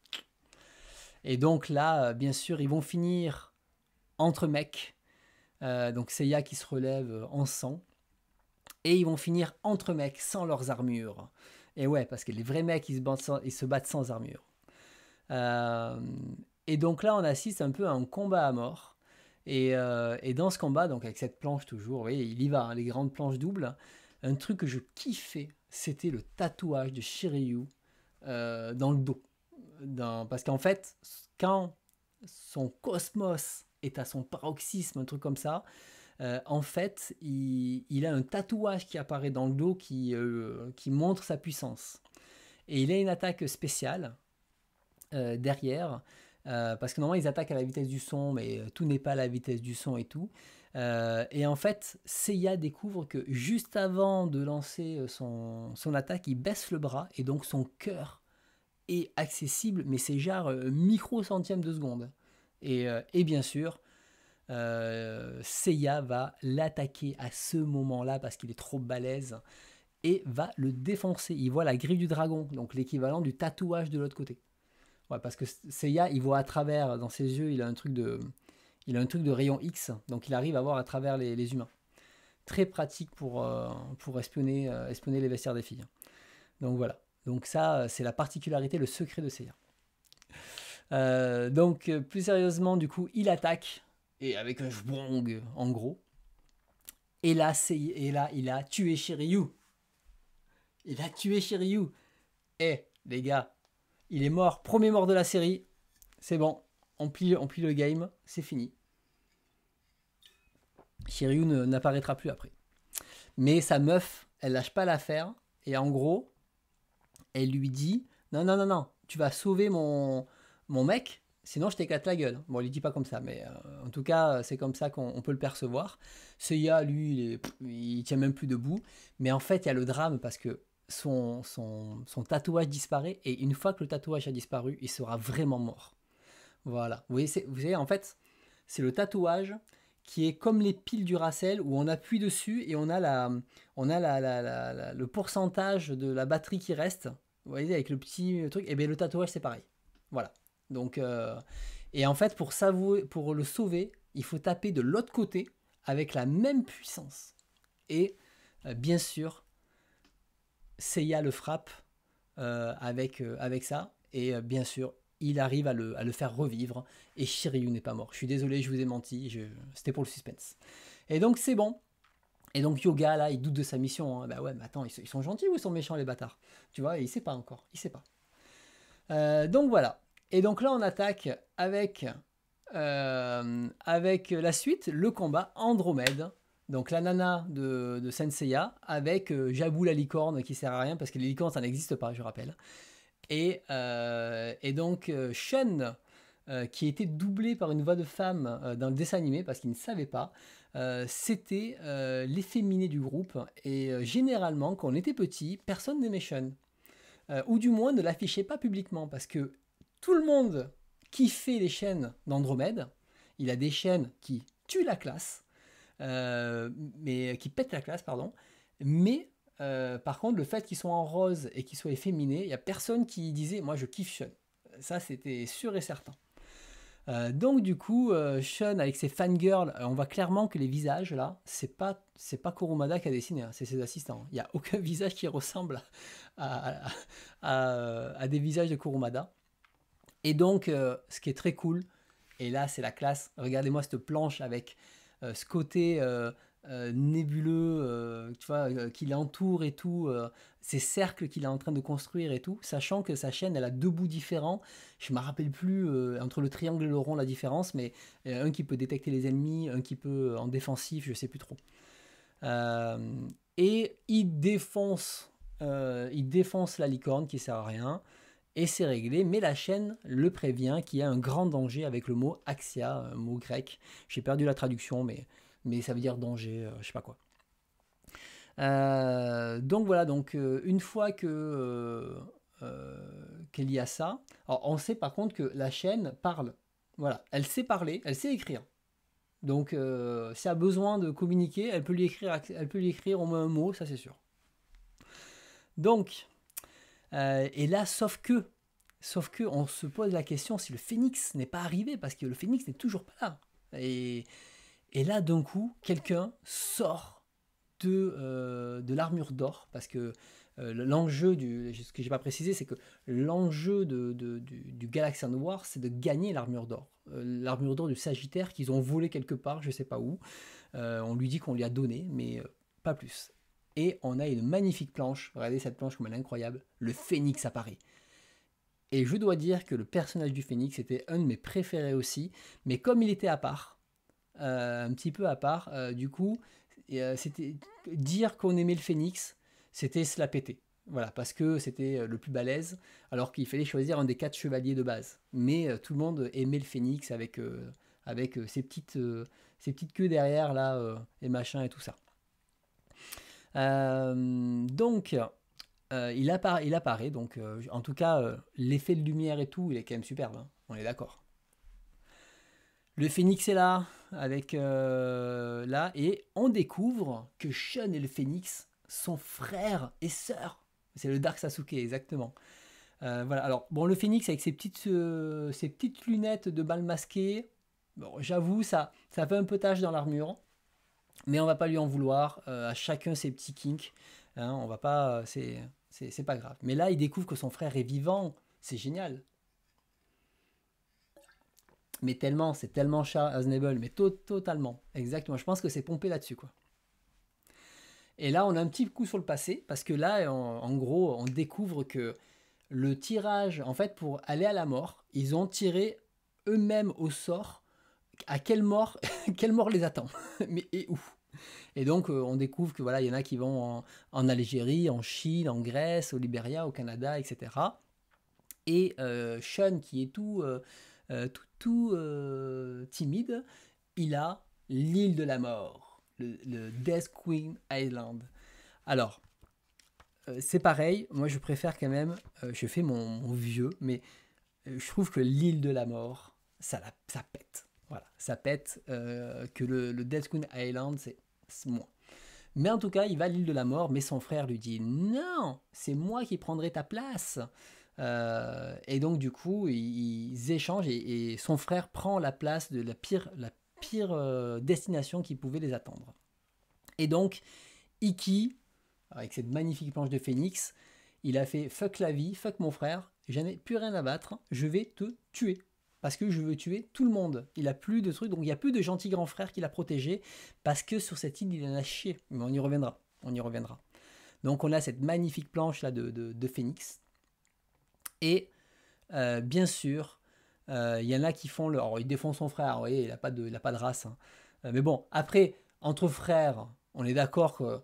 Et donc là, bien sûr, ils vont finir entre mecs. Donc Seiya qui se relève en sang. Et ils vont finir entre mecs sans leurs armures. Et ouais, parce que les vrais mecs, ils se battent sans armure. Euh, et donc là, on assiste un peu à un combat à mort. Et dans ce combat, donc avec cette planche toujours, vous voyez, il y va, hein, les grandes planches doubles. Un truc que je kiffais, c'était le tatouage de Shiryu dans le dos. Parce qu'en fait, quand son cosmos est à son paroxysme, un truc comme ça, en fait, il a un tatouage qui apparaît dans le dos qui montre sa puissance. Et il a une attaque spéciale derrière, parce que normalement ils attaquent à la vitesse du son, mais tout n'est pas à la vitesse du son et tout. Et en fait, Seiya découvre que juste avant de lancer son attaque, il baisse le bras et donc son cœur est accessible, mais c'est genre micro-centième de seconde. Et bien sûr, Seiya va l'attaquer à ce moment-là parce qu'il est trop balèze et va le défoncer. Il voit la grille du dragon, donc l'équivalent du tatouage de l'autre côté. Ouais, parce que Seiya, il voit à travers, dans ses yeux, il a un truc de rayon X, donc il arrive à voir à travers les humains. Très pratique pour espionner les vestiaires des filles. Donc voilà. Donc ça, c'est la particularité, le secret de Seiya. Donc plus sérieusement, du coup, il attaque et avec un jbong en gros. Et là, il a tué Shiryu. Il a tué Shiryu. Eh, les gars, il est mort. Premier mort de la série. C'est bon. On plie le game. C'est fini. Shiryu n'apparaîtra plus après. Mais sa meuf, elle lâche pas l'affaire. Et en gros, elle lui dit, non, non, non, non, tu vas sauver mon mec, sinon je t'éclate la gueule. Bon, il ne dit pas comme ça, mais en tout cas, c'est comme ça qu'on peut le percevoir. Seiya, lui, il tient même plus debout. Mais en fait, il y a le drame parce que son tatouage disparaît. Et une fois que le tatouage a disparu, il sera vraiment mort. Voilà. Vous voyez, en fait, c'est le tatouage qui est comme les piles du Racel où on appuie dessus et on a le pourcentage de la batterie qui reste. Vous voyez, avec le petit truc. Et bien, le tatouage, c'est pareil. Voilà. Donc, et en fait, pour le sauver, il faut taper de l'autre côté avec la même puissance. Et bien sûr, Seiya le frappe avec ça. Et bien sûr, il arrive à le faire revivre. Et Shiryu n'est pas mort. Je suis désolé, je vous ai menti. C'était pour le suspense. Et donc, c'est bon. Et donc, Yoga, là, il doute de sa mission. Hein. Bah ouais, mais attends, ils sont gentils ou ils sont méchants, les bâtards? Tu vois, il sait pas encore. Il sait pas. Donc voilà. Et donc là, on attaque avec la suite, le combat Andromède. Donc la nana de Senseiya avec Jabou la licorne qui sert à rien parce que les licornes ça n'existe pas, je rappelle. Et donc Shun qui était doublé par une voix de femme dans le dessin animé parce qu'il ne savait pas. C'était l'efféminé du groupe et généralement quand on était petit, personne n'aimait Shun. Ou du moins ne l'affichait pas publiquement parce que tout le monde kiffait les chaînes d'Andromède. Il a des chaînes qui tuent la classe, mais qui pètent la classe, pardon. Mais par contre, le fait qu'ils soient en rose et qu'ils soient efféminés, il n'y a personne qui disait moi je kiffe Sean. Ça, c'était sûr et certain. Donc du coup, Sean avec ses fangirls, on voit clairement que les visages là, c'est pas Kurumada qui a dessiné, hein, c'est ses assistants. Il n'y a aucun visage qui ressemble à, à des visages de Kurumada. Et donc, ce qui est très cool, et là c'est la classe, regardez-moi cette planche avec ce côté nébuleux, tu vois, qui l'entoure et tout, ces cercles qu'il est en train de construire et tout, sachant que sa chaîne, elle a deux bouts différents. Je ne me rappelle plus entre le triangle et le rond la différence, mais un qui peut détecter les ennemis, un qui peut en défensif, je sais plus trop. Euh, et il défonce la licorne qui sert à rien. Et c'est réglé, mais la chaîne le prévient qu'il y a un grand danger avec le mot Axia, un mot grec. J'ai perdu la traduction, mais ça veut dire danger, je sais pas quoi. Donc voilà, donc une fois qu'il y a ça, alors on sait par contre que la chaîne parle. Voilà, elle sait parler, elle sait écrire. Donc si elle a besoin de communiquer, elle peut lui écrire au moins un mot, ça c'est sûr. Donc, et là, sauf que on se pose la question si le phénix n'est pas arrivé, parce que le phénix n'est toujours pas là. Et là, d'un coup, quelqu'un sort de l'armure d'or, parce que l'enjeu, ce que j'ai pas précisé, c'est que l'enjeu du Galaxian War, c'est de gagner l'armure d'or. L'armure d'or du Sagittaire qu'ils ont volé quelque part, je sais pas où. On lui dit qu'on lui a donné, mais pas plus. Et on a une magnifique planche, regardez cette planche comme elle est incroyable, le phénix apparaît. Et je dois dire que le personnage du phénix était un de mes préférés aussi, mais comme il était à part, un petit peu à part, du coup, c'était dire qu'on aimait le phénix, c'était se la péter. Voilà, parce que c'était le plus balèze, alors qu'il fallait choisir un des 4 chevaliers de base. Mais tout le monde aimait le phénix avec ses petites queues derrière, là, et machin et tout ça. Donc, il apparaît, donc en tout cas, l'effet de lumière et tout, il est quand même superbe, hein, on est d'accord. Le phénix est là, avec là, et on découvre que Shun et le phénix sont frères et sœurs. C'est le Dark Sasuke, exactement. Voilà, alors, bon, le phénix avec ses petites lunettes de bal masqué, bon, j'avoue, ça fait un peu tache dans l'armure, mais on va pas lui en vouloir, à chacun ses petits kinks, hein, on va pas, c'est pas grave. Mais là, il découvre que son frère est vivant, c'est génial. Mais tellement, c'est tellement Aznable, mais totalement, exactement. Je pense que c'est pompé là-dessus, quoi. Et là, on a un petit coup sur le passé, parce que là, en gros, on découvre que le tirage, en fait, pour aller à la mort, ils ont tiré eux-mêmes au sort à quelle mort, quelle mort les attend, mais et où. Et donc, on découvre que voilà, il y en a qui vont en Algérie, en Chine, en Grèce, au Libéria, au Canada, etc. Et Sean, qui est tout timide, il a l'île de la mort, le Death Queen Island. Alors, c'est pareil, moi je préfère quand même, je fais mon vieux, mais je trouve que l'île de la mort, ça pète. Voilà, ça pète, que le Death Queen Island, c'est moi. Mais en tout cas, il va à l'île de la mort, mais son frère lui dit non, c'est moi qui prendrai ta place. Et donc du coup, ils échangent et son frère prend la place de la pire destination qui pouvait les attendre. Et donc, Iki, avec cette magnifique planche de phénix, il a fait fuck la vie, fuck mon frère, j'en ai plus rien à battre, je vais te tuer. Parce que je veux tuer tout le monde. Il a plus de trucs, donc il n'y a plus de gentil grand frère qui l'a protégé, parce que sur cette île, il en a chié. Mais on y reviendra, on y reviendra. Donc on a cette magnifique planche là de phénix. Et bien sûr, il y en a qui font le. Alors, il défend son frère, oui, il n'a pas, de race, hein. Mais bon, après, entre frères, on est d'accord que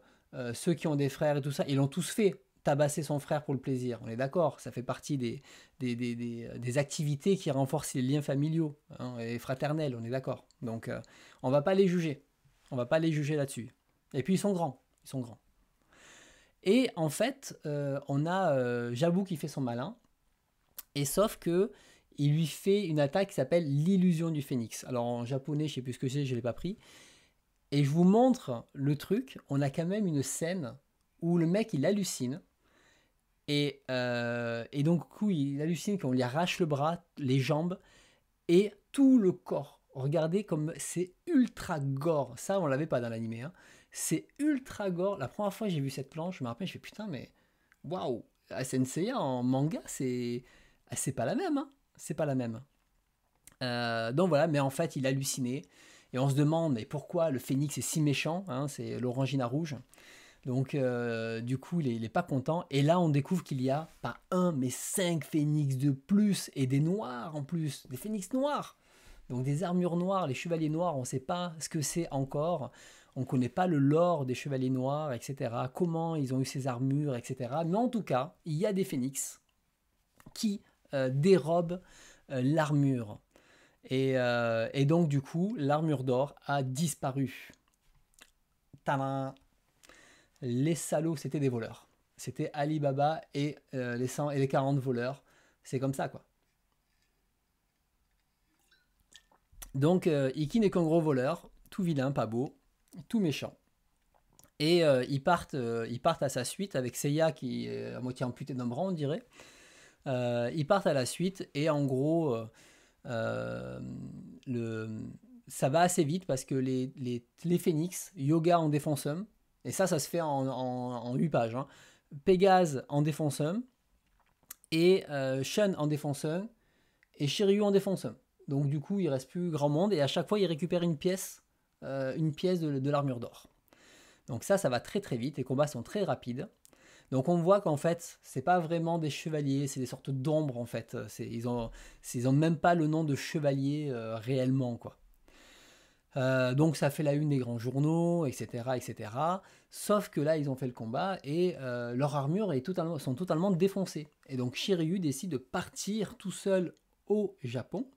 ceux qui ont des frères et tout ça, ils l'ont tous fait. Tabasser son frère pour le plaisir, on est d'accord, ça fait partie des activités qui renforcent les liens familiaux, hein, et fraternels, on est d'accord. Donc, on va pas les juger. On va pas les juger là-dessus. Et puis, ils sont grands. Ils sont grands. Et en fait, on a Jabou qui fait son malin. Et sauf que il lui fait une attaque qui s'appelle l'illusion du phénix. Alors en japonais, je sais plus ce que c'est, je l'ai pas pris. Et je vous montre le truc. On a quand même une scène où le mec il hallucine. Et donc du coup il hallucine qu'on lui arrache le bras, les jambes. et tout le corps. Regardez comme c'est ultra gore. Ça, on l'avait pas dans l'animé. Hein. C'est ultra gore. La première fois que j'ai vu cette planche, je me rappelle, je fais putain, mais waouh, Senseiya en manga, c'est pas la même. Hein. C'est pas la même. Donc voilà, mais en fait, il hallucinait. Et on se demande, mais pourquoi le phénix est si méchant, hein, c'est l'orangina rouge. Donc, du coup, il est pas content. Et là, on découvre qu'il y a pas un, mais 5 phénix de plus. Et des noirs en plus. Des phénix noirs. Donc, des armures noires. Les chevaliers noirs, on ne sait pas ce que c'est encore. On ne connaît pas le lore des chevaliers noirs, etc. Comment ils ont eu ces armures, etc. Mais en tout cas, il y a des phénix qui dérobent l'armure. Et donc, du coup, l'armure d'or a disparu. Tadam! Les salauds, c'était des voleurs. C'était Ali Baba et les 100 et les 40 voleurs. C'est comme ça, quoi. Donc, Iki n'est qu'un gros voleur, tout vilain, pas beau, tout méchant. Et ils partent à sa suite avec Seiya qui est à moitié amputé d'un bras, on dirait. Ils partent à la suite et en gros, ça va assez vite parce que les phénix, Yoga en défensum, et ça se fait en 8 pages. Hein. Pégase en défensum, et Shun en défensum, et Shiryu en défensum. Donc du coup, il reste plus grand monde, et à chaque fois, il récupère une pièce de l'armure d'or. Donc ça va très très vite, les combats sont très rapides. Donc on voit qu'en fait, c'est pas vraiment des chevaliers, c'est des sortes d'ombres en fait. Ils ont même pas le nom de chevalier réellement, quoi. Donc ça fait la une des grands journaux, etc., etc. Sauf que là, ils ont fait le combat et leur armure sont totalement défoncées. Et donc Shiryu décide de partir tout seul au Japon,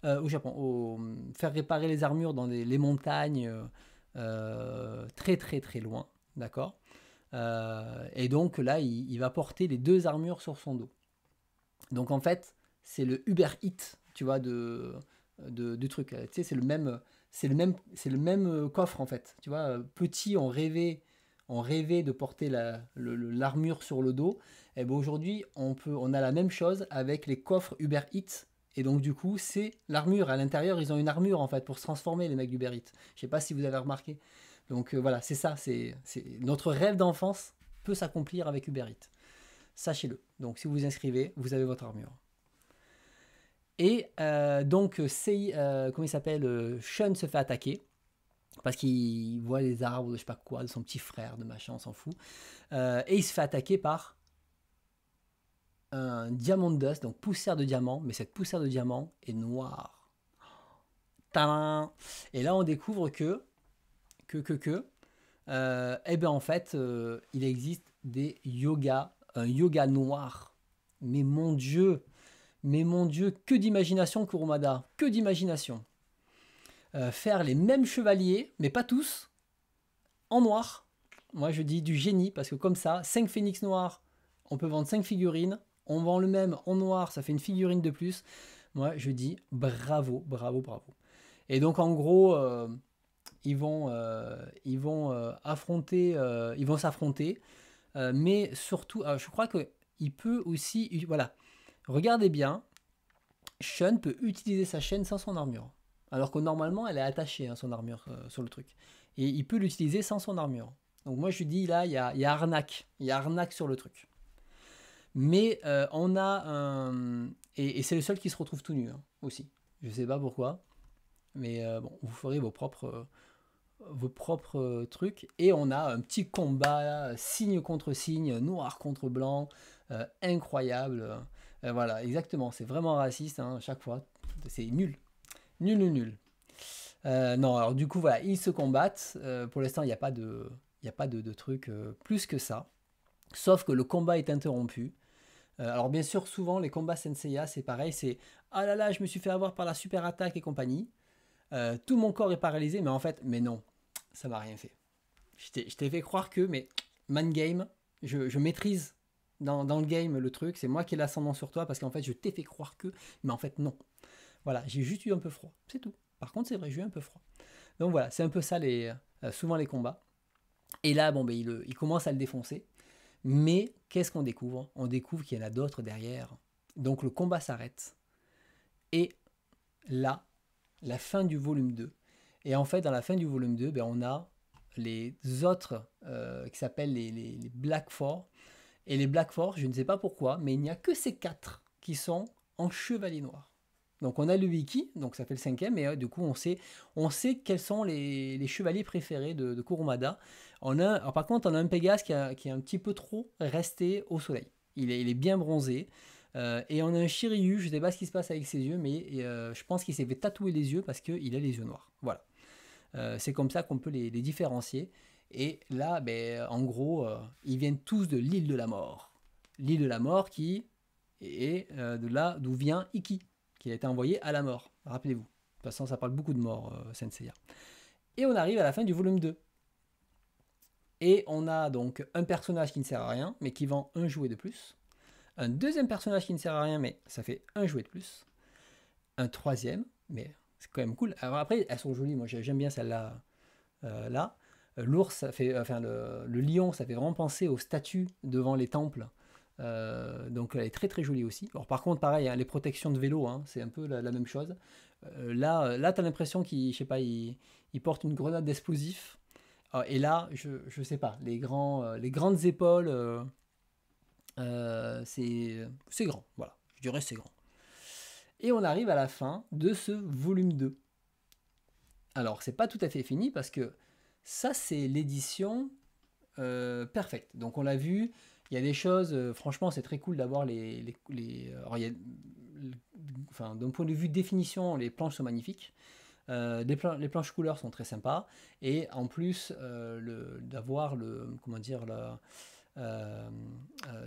faire réparer les armures dans les montagnes très très très loin, d'accord. Et donc là, il va porter les 2 armures sur son dos. Donc en fait, c'est le Uber Eats, tu vois, du truc. Tu sais, c'est le même coffre en fait. Tu vois, petit, on rêvait de porter l'armure sur le dos. Et ben aujourd'hui, on a la même chose avec les coffres Uber Eats. Et donc du coup, c'est l'armure. À l'intérieur, ils ont une armure en fait pour se transformer, les mecs d'Uber Eats. Je sais pas si vous avez remarqué. Donc voilà, c'est ça. C'est notre rêve d'enfance peut s'accomplir avec Uber Eats. Sachez-le. Donc si vous vous inscrivez, vous avez votre armure. Et donc, comment il s'appelle, Shun se fait attaquer parce qu'il voit les arbres, de je sais pas quoi, de son petit frère, de machin, on s'en fout. Et il se fait attaquer par un diamant dust, donc poussière de diamant, mais cette poussière de diamant est noire. Tadam! Et là, on découvre eh ben en fait, il existe des yogas, un yoga noir. Mais mon Dieu, que d'imagination, Kurumada, que d'imagination. Faire les mêmes chevaliers, mais pas tous, en noir. Moi, je dis du génie, parce que comme ça, 5 phénix noirs, on peut vendre 5 figurines. On vend le même en noir, ça fait une figurine de plus. Moi, je dis bravo, bravo, bravo. Et donc, en gros, ils vont s'affronter. Mais surtout, je crois qu'il peut aussi... Voilà. Regardez bien, Shun peut utiliser sa chaîne sans son armure. Alors que normalement, elle est attachée, hein, son armure, sur le truc. Et il peut l'utiliser sans son armure. Donc moi, je dis, là, il y a arnaque. Il y a arnaque sur le truc. Mais on a un... Et c'est le seul qui se retrouve tout nu, hein, aussi. Je sais pas pourquoi. Mais bon, vous ferez vos propres trucs. Et on a un petit combat, signe contre signe, noir contre blanc, incroyable. Voilà, exactement. C'est vraiment raciste, hein, à chaque fois. C'est nul. Nul, nul, nul. Non, alors du coup, voilà, ils se combattent. Pour l'instant, il n'y a pas de truc plus que ça. Sauf que le combat est interrompu. Alors bien sûr, souvent, les combats Senseiya, c'est pareil. C'est « Ah là là, je me suis fait avoir par la super attaque et compagnie. Tout mon corps est paralysé. » Mais en fait, mais non, ça m'a rien fait. Je t'ai fait croire que, mais man game, je maîtrise dans le game le truc. C'est moi qui ai l'ascendant sur toi parce qu'en fait, je t'ai fait croire que, mais en fait, non. Voilà, j'ai juste eu un peu froid. C'est tout. Par contre, c'est vrai, j'ai eu un peu froid. Donc voilà, c'est un peu ça souvent les combats. Et là, bon, ben, il commence à le défoncer. Mais qu'est-ce qu'on découvre? On découvre qu'il y en a d'autres derrière. Donc le combat s'arrête. Et là la fin du volume 2. Et en fait, dans la fin du volume 2, ben, on a les autres qui s'appellent les Black Four. Et les Black Four, je ne sais pas pourquoi, mais il n'y a que ces 4 qui sont en chevalier noir. Donc on a le wiki, donc ça fait le 5e, et du coup on sait quels sont les chevaliers préférés de Kurumada. Alors par contre, on a un Pégase qui est un petit peu trop resté au soleil. Il est bien bronzé. Et on a un Shiryu, je ne sais pas ce qui se passe avec ses yeux, mais je pense qu'il s'est fait tatouer les yeux parce qu'il a les yeux noirs. Voilà. C'est comme ça qu'on peut les différencier. Et là, ben, en gros, ils viennent tous de l'île de la mort. L'île de la mort qui est de là d'où vient Iki, qui a été envoyé à la mort. Rappelez-vous. De toute façon, ça parle beaucoup de mort, Senseiya. Et on arrive à la fin du volume 2. Et on a donc un personnage qui ne sert à rien, mais qui vend un jouet de plus. Un deuxième personnage qui ne sert à rien, mais ça fait un jouet de plus. Un troisième, mais c'est quand même cool. Alors après, elles sont jolies, moi j'aime bien celle-là. Là, l'ours, ça fait, enfin le lion, ça fait vraiment penser aux statues devant les temples. Donc elle est très très jolie aussi. Alors par contre, pareil, hein, les protections de vélo, hein, c'est un peu la même chose. Là tu as l'impression qu'il, je sais pas, il porte une grenade d'explosif. Et là, je sais pas, les grandes épaules, c'est grand, voilà, je dirais c'est grand. Et on arrive à la fin de ce volume 2. Alors, c'est pas tout à fait fini parce que ça, c'est l'édition perfecte. Donc, on l'a vu, il y a des choses, franchement, c'est très cool d'avoir alors, enfin, d'un point de vue définition, les planches sont magnifiques. Les planches couleurs sont très sympas. Et en plus, d'avoir comment dire,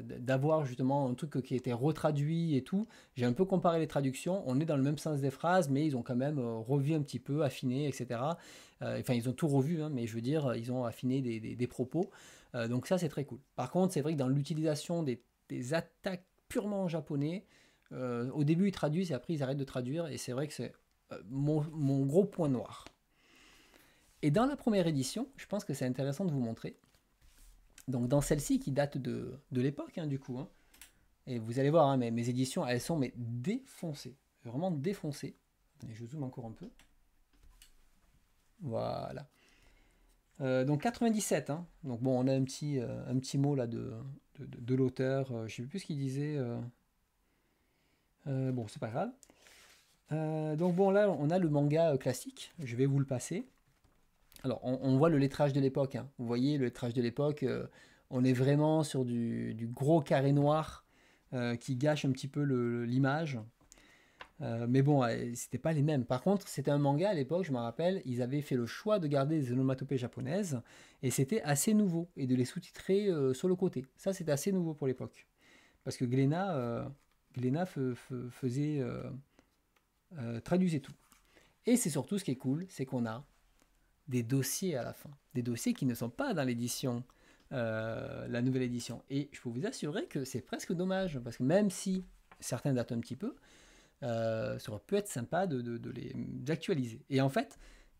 d'avoir justement un truc qui était retraduit et tout. J'ai un peu comparé les traductions, on est dans le même sens des phrases, mais ils ont quand même revu un petit peu, affiné, etc. Enfin, ils ont tout revu, hein, mais je veux dire, ils ont affiné des propos. Donc ça, c'est très cool. Par contre, c'est vrai que dans l'utilisation des attaques purement en japonais, au début, ils traduisent et après, ils arrêtent de traduire, et c'est vrai que c'est mon gros point noir. Et dans la première édition, je pense que c'est intéressant de vous montrer. Donc dans celle-ci qui date de l'époque, hein, du coup. Hein. Et vous allez voir, hein, mes éditions, elles sont défoncées. Vraiment défoncées. Attendez, je zoome encore un peu. Voilà. Donc 97. Hein. Donc bon, on a un petit mot là de l'auteur. Je ne sais plus ce qu'il disait. Bon, c'est pas grave. Donc bon, là, on a le manga classique. Je vais vous le passer. Alors, on voit le lettrage de l'époque. Hein. Vous voyez, le lettrage de l'époque, on est vraiment sur du gros carré noir qui gâche un petit peu l'image. Mais bon, c'était pas les mêmes. Par contre, c'était un manga à l'époque, je me rappelle, ils avaient fait le choix de garder les onomatopées japonaises et c'était assez nouveau et de les sous-titrer sur le côté. Ça, c'était assez nouveau pour l'époque. Parce que Glénat faisait traduisait tout. Et c'est surtout ce qui est cool, c'est qu'on a des dossiers à la fin. Des dossiers qui ne sont pas dans l'édition, la nouvelle édition. Et je peux vous assurer que c'est presque dommage, parce que même si certains datent un petit peu, ça aurait pu être sympa de les actualiser. Et en fait,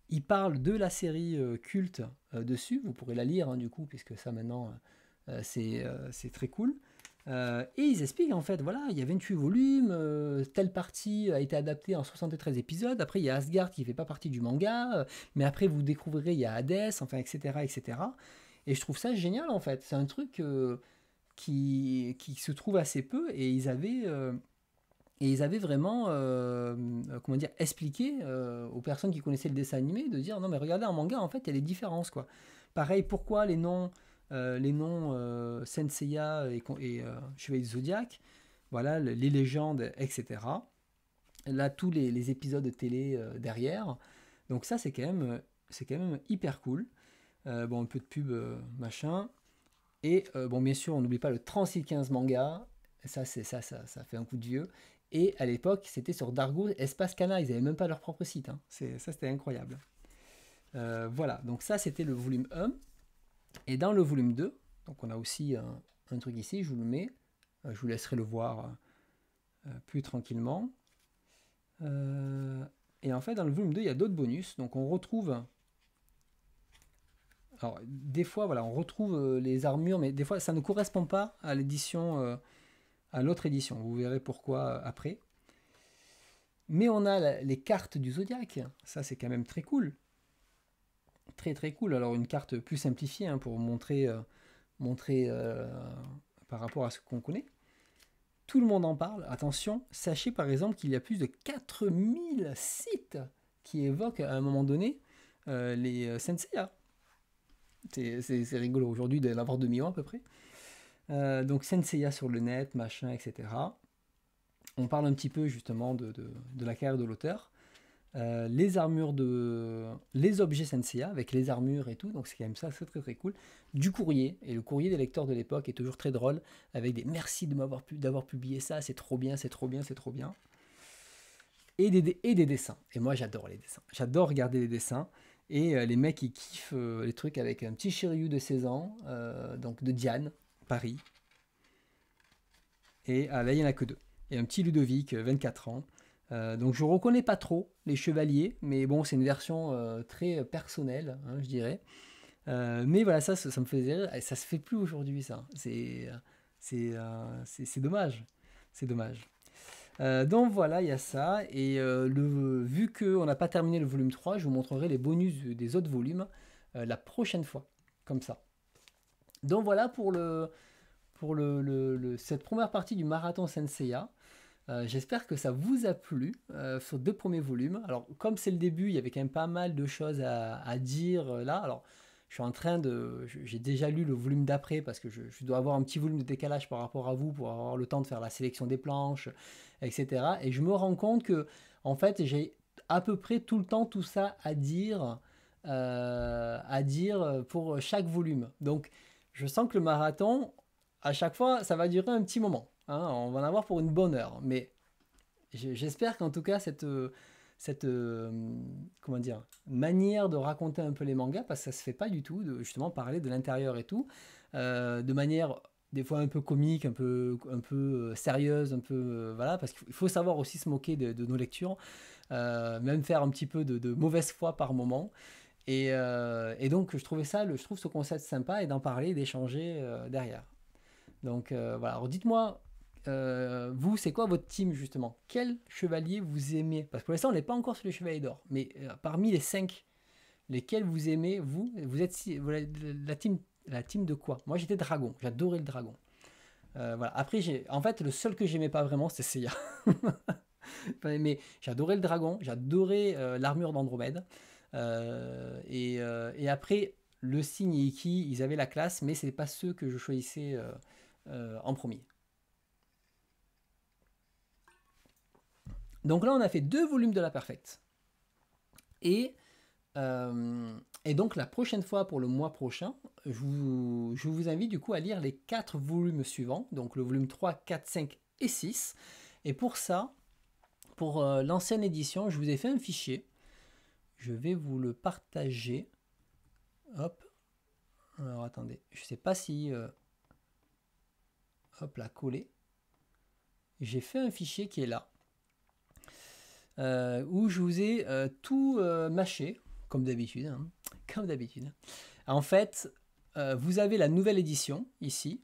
ils parlent de la série culte dessus, vous pourrez la lire hein, du coup, puisque ça maintenant, c'est très cool. Et ils expliquent en fait, voilà, il y a 28 volumes, telle partie a été adaptée en 73 épisodes, après il y a Asgard qui ne fait pas partie du manga, mais après vous découvrirez, il y a Hades, enfin, etc., etc. Et je trouve ça génial en fait, c'est un truc qui se trouve assez peu, et ils avaient vraiment, comment dire, expliqué aux personnes qui connaissaient le dessin animé, de dire, non mais regardez, en manga, en fait, il y a des différences, quoi. Pareil, pourquoi les noms Senseiya et Chevalier du Zodiac, voilà, les légendes, etc. Là, tous les épisodes de télé derrière. Donc ça, c'est quand même hyper cool. Bon, un peu de pub, machin. Et bon, bien sûr, on n'oublie pas le 3615 manga. Ça fait un coup de vieux. Et à l'époque, c'était sur Dargo Espace Cana. Ils n'avaient même pas leur propre site. Hein. Ça, c'était incroyable. Voilà, donc ça, c'était le volume 1. Et dans le volume 2, donc on a aussi un truc ici, je vous le mets. Je vous laisserai le voir plus tranquillement. Et en fait, dans le volume 2, il y a d'autres bonus. Donc on retrouve... Alors, des fois, voilà, on retrouve les armures, mais des fois, ça ne correspond pas à l'édition... à l'autre édition. Vous verrez pourquoi après. Mais on a les cartes du zodiaque. Ça, c'est quand même très cool. Très très cool. Alors une carte plus simplifiée hein, pour montrer par rapport à ce qu'on connaît. Tout le monde en parle. Attention, sachez par exemple qu'il y a plus de 4000 sites qui évoquent à un moment donné les Senseiya. C'est rigolo aujourd'hui d'en avoir 2 millions à peu près. Donc Senseiya sur le net, machin, etc. On parle un petit peu justement de la carrière de l'auteur. Les armures les objets Senseiya avec les armures et tout, donc c'est quand même ça, c'est très très cool. Du courrier, et le courrier des lecteurs de l'époque est toujours très drôle, avec des merci d'avoir publié ça, c'est trop bien, c'est trop bien, c'est trop bien. Et des dessins. Et moi j'adore les dessins. J'adore regarder les dessins. Et les mecs ils kiffent les trucs avec un petit Shiryu de 16 ans, donc de Diane, Paris. Et là il n'y en a que 2. Et un petit Ludovic, 24 ans. Donc je reconnais pas trop les chevaliers, mais bon c'est une version très personnelle, hein, je dirais. Mais voilà ça me faisait rire, et ça se fait plus aujourd'hui ça. C'est dommage, c'est dommage. Donc voilà, il y a ça, et vu qu'on n'a pas terminé le volume 3, je vous montrerai les bonus des autres volumes la prochaine fois, comme ça. Donc voilà pour cette première partie du marathon Senseiya. J'espère que ça vous a plu sur 2 premiers volumes. Alors, comme c'est le début, il y avait quand même pas mal de choses à dire là. Alors, j'ai déjà lu le volume d'après parce que je dois avoir un petit volume de décalage par rapport à vous pour avoir le temps de faire la sélection des planches, etc. Et je me rends compte que, en fait, j'ai à peu près tout le temps tout ça à dire pour chaque volume. Donc, je sens que le marathon, à chaque fois, ça va durer un petit moment. Hein, on va en avoir pour une bonne heure. Mais j'espère qu'en tout cas, cette comment dire, manière de raconter un peu les mangas, parce que ça se fait pas du tout, de justement parler de l'intérieur et tout, de manière des fois un peu comique, un peu sérieuse, un peu voilà, parce qu'il faut savoir aussi se moquer de nos lectures, même faire un petit peu de mauvaise foi par moment. Et donc je trouve ce concept sympa et d'en parler, d'échanger derrière. Donc voilà, alors dites-moi, vous, c'est quoi votre team justement? Quel chevalier vous aimez? Parce que pour l'instant, on n'est pas encore sur les chevaliers d'or, mais parmi les 5, lesquels vous aimez, vous êtes la team de quoi? Moi, j'étais dragon, j'adorais le dragon. Voilà. Après, en fait, le seul que j'aimais pas vraiment, c'était Seiya. Mais j'adorais le dragon, j'adorais l'armure d'Andromède. Et après, le signe et Iki, ils avaient la classe, mais c'est pas ceux que je choisissais en premier. Donc là, on a fait 2 volumes de la Perfecte. Et donc la prochaine fois, pour le mois prochain, je vous invite du coup à lire les 4 volumes suivants, donc le volume 3, 4, 5 et 6. Et pour ça, pour l'ancienne édition, je vous ai fait un fichier. Je vais vous le partager. Hop. Alors attendez, je ne sais pas si... hop là, collé. J'ai fait un fichier qui est là. Où je vous ai tout mâché, comme d'habitude. Hein, comme d'habitude. En fait, vous avez la nouvelle édition, ici,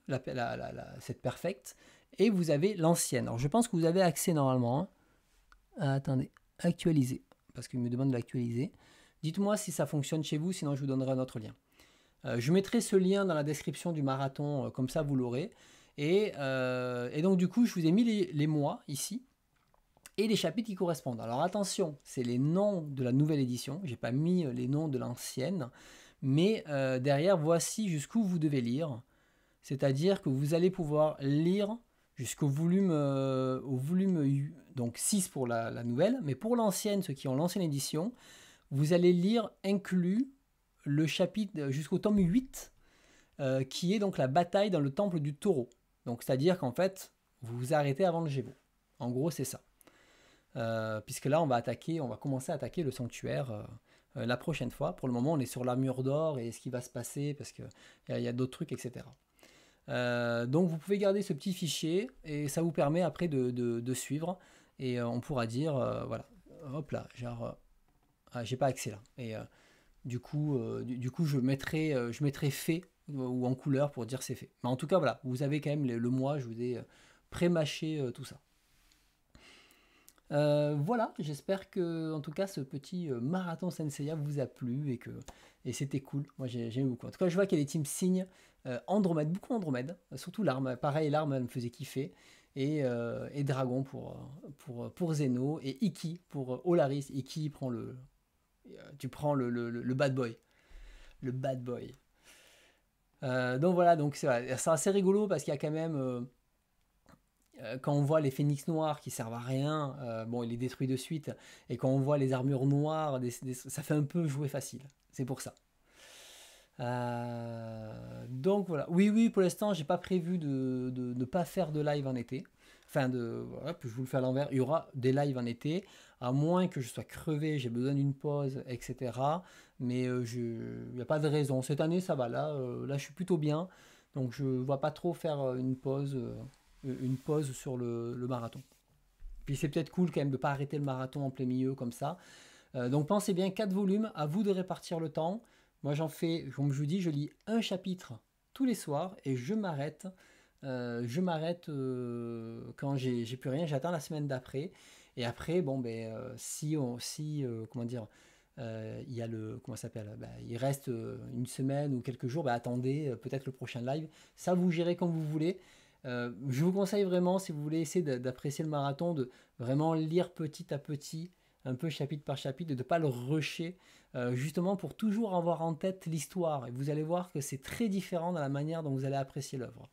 cette Perfecte, et vous avez l'ancienne. Alors je pense que vous avez accès normalement. Hein. Attendez, actualiser, parce qu'il me demande de l'actualiser. Dites-moi si ça fonctionne chez vous, sinon je vous donnerai un autre lien. Je mettrai ce lien dans la description du marathon, comme ça vous l'aurez. Et donc du coup, je vous ai mis les mois ici et les chapitres qui correspondent. Alors attention, c'est les noms de la nouvelle édition. J'ai pas mis les noms de l'ancienne, mais derrière, voici jusqu'où vous devez lire. C'est-à-dire que vous allez pouvoir lire jusqu'au volume, donc 6 pour la nouvelle, mais pour l'ancienne, ceux qui ont l'ancienne édition, vous allez lire inclus le chapitre jusqu'au tome 8, qui est donc la bataille dans le temple du taureau. Donc c'est-à-dire qu'en fait, vous vous arrêtez avant le Gévaudan. En gros, c'est ça. Puisque là, on va commencer à attaquer le sanctuaire la prochaine fois. Pour le moment, on est sur l'armure d'or et ce qui va se passer, parce qu'il y a d'autres trucs, etc. Donc vous pouvez garder ce petit fichier et ça vous permet après de suivre et on pourra dire voilà, hop là, genre j'ai pas accès là et du coup je mettrai fait ou en couleur pour dire c'est fait. Mais en tout cas voilà, vous avez quand même le mois, je vous ai pré-mâché tout ça. Voilà, j'espère que en tout cas ce petit marathon Senseiya vous a plu et c'était cool. Moi j'aime beaucoup. En tout cas, je vois qu'il y a des teams Cygne, Andromède, beaucoup Andromède, surtout l'arme. Pareil, l'arme elle me faisait kiffer. Et Dragon pour Zeno et Iki pour Olaris. Iki prend tu prends le bad boy. Le bad boy. Donc voilà, donc c'est assez rigolo parce qu'il y a quand même quand on voit les phénix noirs qui servent à rien, bon, il les détruit de suite, et quand on voit les armures noires, ça fait un peu jouer facile. C'est pour ça. Donc voilà. Oui, oui, pour l'instant, j'ai pas prévu de ne pas faire de live en été. Enfin, voilà, puis je vous le fais à l'envers. Il y aura des lives en été, à moins que je sois crevé, j'ai besoin d'une pause, etc. Mais il n'y a pas de raison. Cette année, ça va. Là, je suis plutôt bien. Donc, je ne vois pas trop faire une pause sur le marathon. Puis c'est peut-être cool quand même de ne pas arrêter le marathon en plein milieu comme ça. Donc pensez bien, 4 volumes, à vous de répartir le temps. Moi j'en fais, comme je vous dis, je lis un chapitre tous les soirs et je m'arrête. Quand j'ai plus rien, j'attends la semaine d'après. Et après, bon, ben, comment dire, il y a comment ça s'appelle, ben, il reste une semaine ou quelques jours, ben, attendez peut-être le prochain live. Ça, vous gérez comme vous voulez. Je vous conseille vraiment, si vous voulez essayer d'apprécier le marathon, de vraiment lire petit à petit, un peu chapitre par chapitre, et de ne pas le rusher, justement pour toujours avoir en tête l'histoire. Et vous allez voir que c'est très différent dans la manière dont vous allez apprécier l'œuvre.